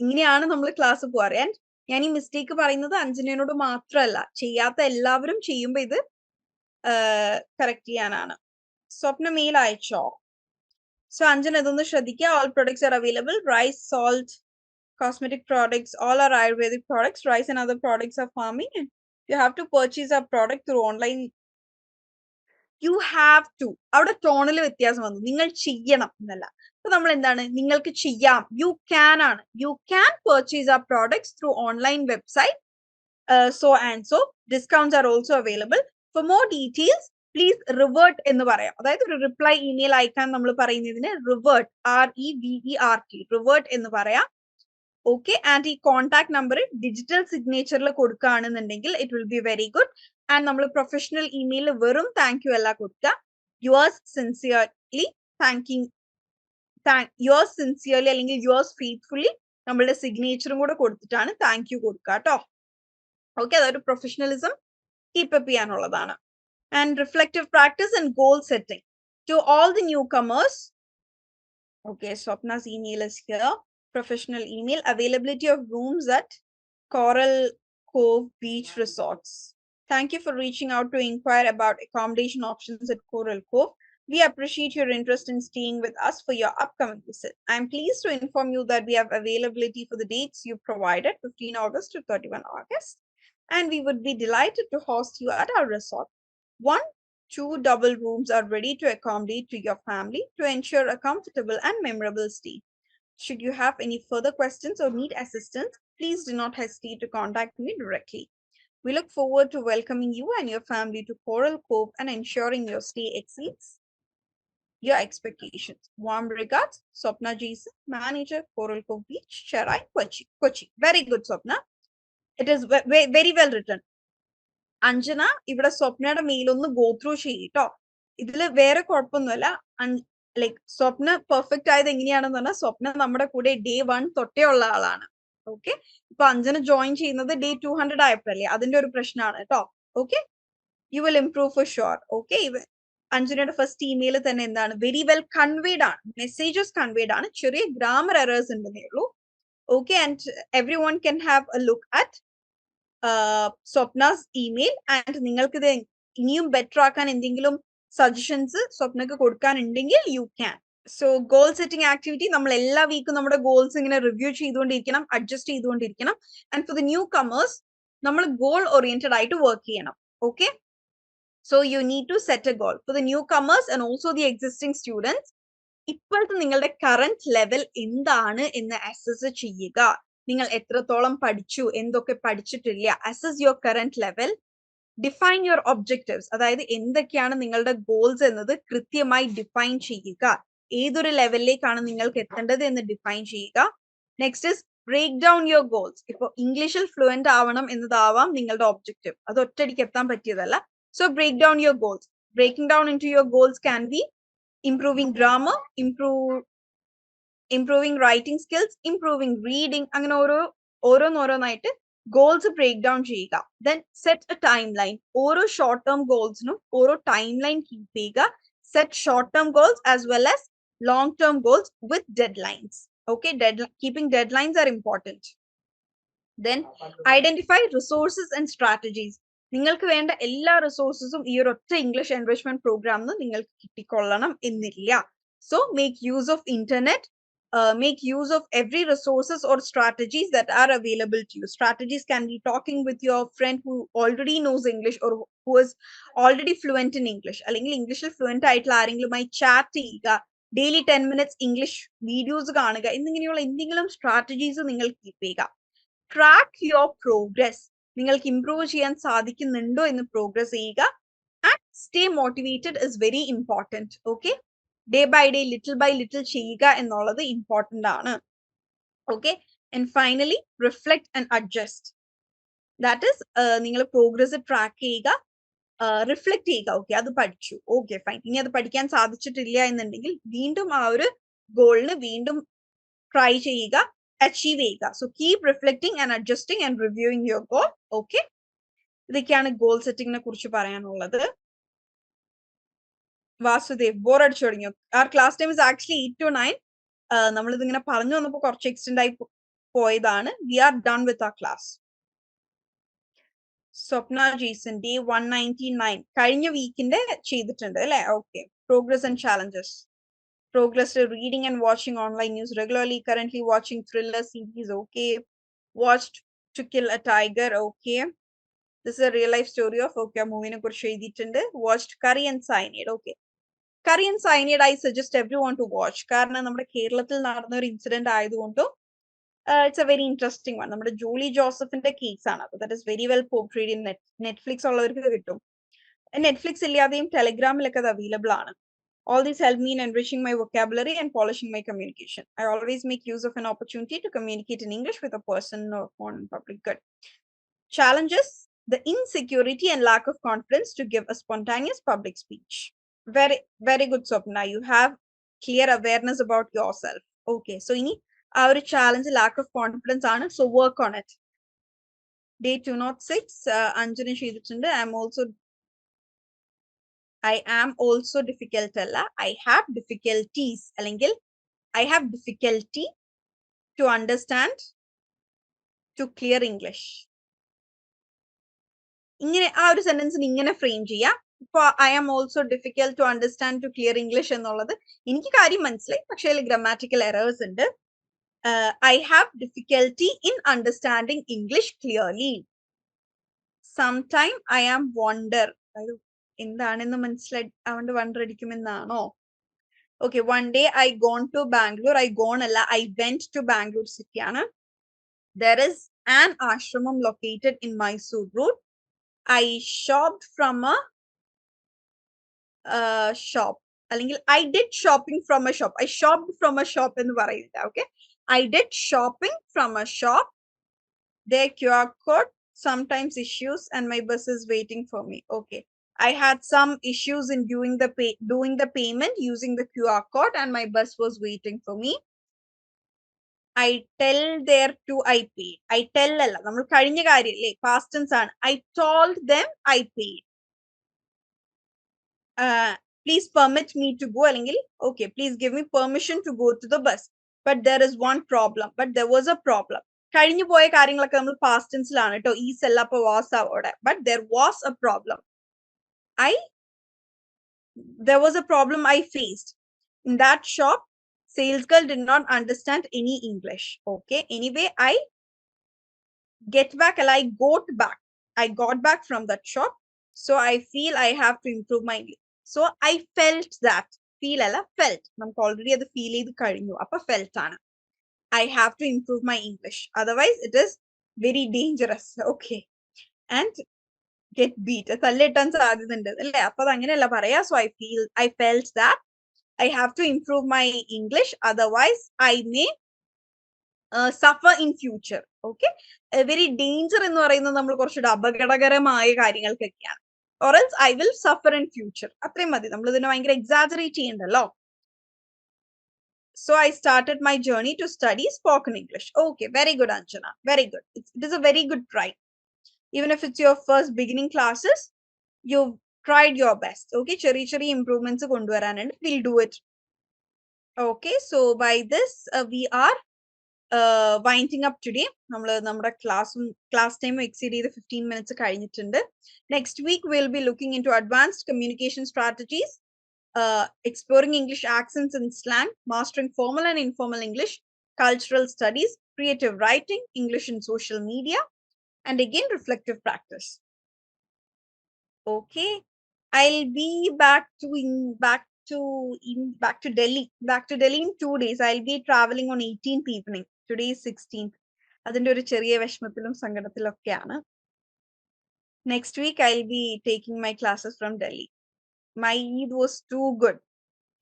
ഇങ്ങനെയാണ് നമ്മൾ ക്ലാസ് പോവാറ്. ആൻഡ് ഞാൻ ഈ മിസ്റ്റേക്ക് പറയുന്നത് അഞ്ജനയോട് മാത്രമല്ല, ചെയ്യാത്ത എല്ലാവരും ചെയ്യുമ്പോൾ ഇത് കറക്റ്റ് ചെയ്യാനാണ്. സ്വപ്ന മെയിൽ അയച്ചോ? സോ അഞ്ജന ഇതൊന്ന് ശ്രദ്ധിക്കുക. All products are available. Rice, salt, cosmetic products, all are Ayurvedic products. Rice and other products are farming. And you have to purchase a product through online. You have to. അവിടെ ടോണിൽ വ്യത്യാസം വന്നു. നിങ്ങൾ ചെയ്യണം എന്നല്ല. അപ്പൊ നമ്മൾ എന്താണ്, നിങ്ങൾക്ക് ചെയ്യാം, യു ക്യാൻ ആണ്. You can purchase our products through online website. So and so. Discounts are also available. For more details, please revert എന്ന് പറയാം. അതായത് ഒരു റിപ്ലൈ ഇമെയിൽ അയക്കാൻ നമ്മൾ പറയുന്നതിന് revert, REVERT, revert എന്ന് പറയാം. Okay, and ഈ കോൺടാക്ട് നമ്പർ ഡിജിറ്റൽ സിഗ്നേച്ചറിൽ കൊടുക്കുകയാണെന്നുണ്ടെങ്കിൽ it will be very good. And നമ്മൾ പ്രൊഫഷണൽ ഇമെയിൽ വെറും താങ്ക് യു അല്ല കൊടുക്കുക. യുവേഴ്സ് സിൻസിയർലി യുവേഴ്സ് സിൻസിയർലി അല്ലെങ്കിൽ യുവേഴ്സ് ഫെയ്ത്ത്ഫുള്ളി നമ്മളുടെ സിഗ്നേച്ചറും കൂടെ കൊടുത്തിട്ടാണ് താങ്ക് യു കൊടുക്കുക കേട്ടോ. ഓക്കെ, അതൊരു പ്രൊഫഷണലിസം കീപ്പപ്പ് ചെയ്യാനുള്ളതാണ്. And reflective practice and goal setting to all the newcomers. Okay, Swapna's email is here. Professional email. Availability of rooms at Coral Cove Beach Resorts. Thank you for reaching out to inquire about accommodation options at Coral Cove. We appreciate your interest in staying with us for your upcoming visit. I am pleased to inform you that we have availability for the dates you provided, 15 August to 31 August. And we would be delighted to host you at our resort. 2 double rooms are ready to accommodate to your family to ensure a comfortable and memorable stay. Should you have any further questions or need assistance, please do not hesitate to contact me directly. We look forward to welcoming you and your family to Coral Cove and ensuring your stay exceeds your expectations. Warm regards, Swapna Jason, Manager, Coral Cove Beach, Cherai, Kochi. Very good, Swapna. It is very well written. Anjana, ഇവിടെ സ്വപ്നയുടെ mail ഒന്ന് go through ചെയ്യട്ടോ. ഇതില് വേറെ കുഴപ്പമൊന്നുമല്ല. Like സ്വപ്ന perfect ആയത് എങ്ങനെയാണെന്ന് പറഞ്ഞാൽ സ്വപ്ന നമ്മുടെ കൂടെ ഡേ 1 തൊട്ടേ ഉള്ള ആളാണ്. ഓക്കെ, ഇപ്പൊ അഞ്ജന ജോയിൻ ചെയ്യുന്നത് ഡേ 200 ആയപ്പോഴല്ലേ, അതിന്റെ ഒരു പ്രശ്നമാണ് കേട്ടോ. Okay, you will improve for sure. Okay, അഞ്ജനയുടെ ഫസ്റ്റ് ഇമെയിൽ തന്നെ എന്താണ്, വെരി വെൽ കൺവേഡ് ആണ്, മെസ്സേജസ് കൺവേഡ് ആണ്, ചെറിയ ഗ്രാമർ എറേഴ്സ് ഉണ്ടെന്നേ ഉള്ളൂ. Okay, and everyone can have a look at Swapna's email. And നിങ്ങൾക്ക് ഇത് ഇനിയും ബെറ്റർ ആക്കാൻ എന്തെങ്കിലും സജഷൻസ് സ്വപ്നക്ക് കൊടുക്കാനുണ്ടെങ്കിൽ you can. So goal setting activity നമ്മൾ എല്ലാ വീക്കും നമ്മുടെ ഗോൾസ് ഇങ്ങനെ റിവ്യൂ ചെയ്തുകൊണ്ടിരിക്കണം, അഡ്ജസ്റ്റ് ചെയ്തുകൊണ്ടിരിക്കണം. And for the newcomers നമ്മൾ ഗോൾ ഓറിയന്റഡ് ആയിട്ട് വർക്ക് ചെയ്യണം. Okay, so you need to set a goal for the newcomers and also the existing students. ഇപ്പോഴത്തെ നിങ്ങളുടെ കറന്റ് ലെവൽ എന്താണ് എന്ന് അസസ് ചെയ്യുക. നിങ്ങൾ എത്രത്തോളം പഠിച്ചു, എന്തൊക്കെ പഠിച്ചിട്ടില്ല. Assess your current level. Define your objectives, അതായത് എന്തൊക്കെയാണ് നിങ്ങളുടെ ഗോൾസ് എന്നത് കൃത്യമായി ഡിഫൈൻ ചെയ്യുക. ഏതൊരു ലെവലിലേക്കാണ് നിങ്ങൾക്ക് എത്തേണ്ടത് എന്ന് ഡിഫൈൻ ചെയ്യുക. Next is break down your goals. ഇപ്പൊ ഇംഗ്ലീഷിൽ ഫ്ലുവന്റ് ആവണം എന്നതാവാം നിങ്ങളുടെ ഒബ്ജക്റ്റീവ്, അത് ഒറ്റയടിക്ക് എത്താൻ പറ്റിയതല്ല. So break down your goals. Breaking down into your goals can be improving grammar, improving writing skills, improving reading. അങ്ങനെ ഓരോന്നായിട്ട് ഗോൾസ് ബ്രേക്ക് ഡൗൺ ചെയ്യുക. Then set a timeline. ഓരോ ഷോർട്ട് ടേം ഗോൾസിനും ഓരോ ടൈം ലൈൻ കീപ്പ് ചെയ്യുക. Set short term goals as well as long term goals with deadlines. Okay, keeping deadlines are important. Then identify resources and strategies. നിങ്ങൾക്ക് വേണ്ട എല്ലാ റിസോഴ്സസും ഈ ഒരു ഒറ്റ ഇംഗ്ലീഷ് എൻറിച്ച്മെന്റ് പ്രോഗ്രാമിന് നിങ്ങൾക്ക് കിട്ടിക്കൊള്ളണം എന്നില്ല. So make use of internet, make use of every resources or strategies that are available to you. Strategies can be talking with your friend who already knows English or who is already fluent in English. അല്ലെങ്കിൽ ഇംഗ്ലീഷിൽ fluent ആയിട്ടുള്ള ആരെങ്കിലുമായി chat ചെയ്യുക, daily 10 minutes English videos കാണുക, എന്നിങ്ങനെയുള്ള എന്തെങ്കിലും strategies നിങ്ങൾ keep ചെയ്യുക. Track your progress. നിങ്ങൾക്ക് ഇംപ്രൂവ് ചെയ്യാൻ സാധിക്കുന്നുണ്ടോ എന്ന് പ്രോഗ്രസ് ചെയ്യുക. And stay motivated is very important. Okay, day by day little by little ചെയ്യുക എന്നുള്ളത് ഇമ്പോർട്ടൻ്റ് ആണ്. Okay, and finally reflect and adjust. That is നിങ്ങൾ പ്രോഗ്രസ് ട്രാക്ക് ചെയ്യുക, റിഫ്ലക്ട് ചെയ്യുക. ഓക്കെ, അത് പഠിച്ചു, ഓക്കെ ഫൈൻ, ഇനി അത് പഠിക്കാൻ സാധിച്ചിട്ടില്ല എന്നുണ്ടെങ്കിൽ വീണ്ടും ആ ഒരു ഗോളിന് വീണ്ടും ട്രൈ ചെയ്യുക, അച്ചീവ് ചെയ്യുക. So keep reflecting and adjusting and reviewing your goal. Okay, ഇതൊക്കെയാണ് ഗോൾ സെറ്റിങ്ങിനെ കുറിച്ച് പറയാനുള്ളത്. വാസുദേവ്, ബോർ അടിച്ചു തുടങ്ങിയോ? Our class time is actually 8 to 9. നമ്മളിത് ഇങ്ങനെ പറഞ്ഞു വന്നപ്പോൾ കുറച്ച് എക്സ്റ്റെൻഡ് ആയി പോയതാണ്. We are done with our class. Swapna Jason, day 199 കഴിഞ്ഞ വീക്കിന്റെ ചെയ്തിട്ടുണ്ട് അല്ലെ? Okay, progress and challenges. Progress reading and watching online news regularly. Currently watching thriller series. Okay. Watched To Kill a Tiger. Okay. This is a real life story of okay movie ne kurichu edittunde. Watched Curry and Cyanide. Okay. Curry and Cyanide I suggest everyone to watch. കാരണം നമ്മുടെ കേരളത്തിൽ നടന്ന ഒരു incident ആയതുകൊണ്ടും it's a very interesting one. നമ്മുടെ ജോളി ജോസഫിന്റെ case ആണ്. That is very well portrayed in Netflix ഉള്ളവർക്ക് കിട്ടും. നെറ്റ്ഫ്ലിക്സ് ഇല്ലാതെയും ടെലിഗ്രാമിലൊക്കെ അത് അവൈലബിൾ ആണ്. All these help me in enriching my vocabulary and polishing my communication. I always make use of an opportunity to communicate in English with a person or phone in public. Good. Challenges: the insecurity and lack of confidence to give a spontaneous public speech. Very, very good, Swapna. You have clear awareness about yourself. Okay, so ini our challenge, lack of confidence, so work on it. Day 206, Anjani Shidhuchinde, I am also difficult. I have difficulties. I have difficulty to understand, to clear English. ഇങ്ങനെ ആ ഒരു സെന്റൻസിന് ഇങ്ങനെ frame ചെയ്യാം. ഇപ്പൊ I am also difficult to understand to clear English എന്നുള്ളത് എനിക്ക് കാര്യം മനസ്സിലായി, പക്ഷേ അതിൽ ഗ്രാമാറ്റിക്കൽ എറേഴ്സ് ഉണ്ട്. I have difficulty in understanding English clearly. Sometime I am wonder, അതായത് എന്താണെന്ന് മനസ്സിലായി അതുകൊണ്ട് വണ്ടർ അടിക്കുമെന്നാണോ? Okay, one day I gone to Bangalore. I gone അല്ല, ഐ വെന്റ് ടു ബാംഗ്ലൂർ സിറ്റിയാണ്. There is an ashramam located in Mysore route. I shopped from a shop. I did shopping from a shop. I shopped from a shop in പറയുന്നില്ല. Okay, I did shopping from a shop. Their QR code sometimes issues and my bus is waiting for me. Okay, I had some issues in doing the payment using the QR code and my bus was waiting for me. I tell there to I paid. I tell അല്ല, നമ്മൾ കഴിഞ്ഞ കാര്യല്ലേ, past tense ആണ്. I told them I paid. Please permit me to go, okay, please give me permission to go to the bus. But there is one problem. But there was a problem. കഴിഞ്ഞു പോയ കാര്യങ്ങളൊക്കെ നമ്മൾ past tenseലാണ് കേട്ടോ. Is അല്ല, അപ്പൊ was അവിടെ. But there was a problem. There was a problem I faced. In that shop, sales girl did not understand any English. Okay, anyway, I got back from that shop. So I feel I have to improve my English. So I felt that. Feel alla, felt. നമുക്ക് already അത് feel ചെയ്ത് കഴിഞ്ഞു. അപ്പൊ felt ആണ്. I have to improve my English. Otherwise, it is very dangerous. Okay. And get beat. തല്ലിട്ടാൻ സാധ്യതയുണ്ട് അല്ലേ? അപ്പൊ അത് അങ്ങനെയല്ല പറയാ. So I felt that I have to improve my English. Otherwise, I may suffer in future. Okay, very danger എന്ന് പറയുന്നത് നമ്മൾ കുറച്ചുകൂടെ അപകടകരമായ കാര്യങ്ങൾക്കൊക്കെയാണ്. Or else I will suffer in future. അത്രയും മതി, നമ്മൾ ഇതിനെ ഭയങ്കര exaggerate ചെയ്യണ്ടല്ലോ. So I started my journey to study spoken English. Okay, very good, Anjana. Very good. It is a very good try. Even if it's your first beginning classes, you've tried your best. Okay, ചെറിയ improvements കൊണ്ടുവരാനുണ്ട്. We'll do it. Okay, so by this we are winding up today. നമ്മുടെ class time exceed ചെയ്ത് 15 minutes കഴിഞ്ഞിട്ടുണ്ട്. Next week we'll be looking into advanced communication strategies, exploring English accents and slang, mastering formal and informal English, cultural studies, creative writing, English in social media, and again reflective practice. Okay, I'll be back to Delhi in 2 days. I'll be traveling on 18th evening. Today is 16th. അതിന്റെ ഒരു ചെറിയ വിഷമത്തിലും സങ്കടത്തിലൊക്കെയാണ്. Next week I'll be taking my classes from Delhi. My Eid was too good.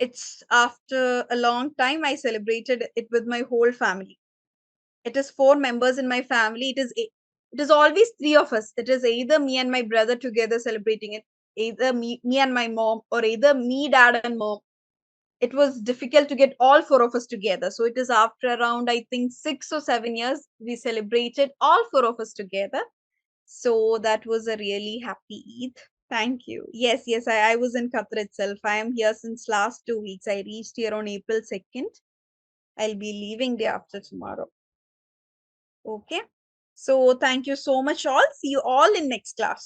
It's after a long time I celebrated it with my whole family. It is 4 members in my family. It is always 3 of us. It is either me and my brother together celebrating it, either me and my mom, or either me, dad, and mom. It was difficult to get all 4 of us together. So it is after around, I think, 6 or 7 years, we celebrated all 4 of us together. So that was a really happy Eid. Thank you. Yes, I was in Qatar itself. I am here since last 2 weeks. I reached here on April 2nd. I'll be leaving day after tomorrow. Okay. So thank you so much all. See you all in next class.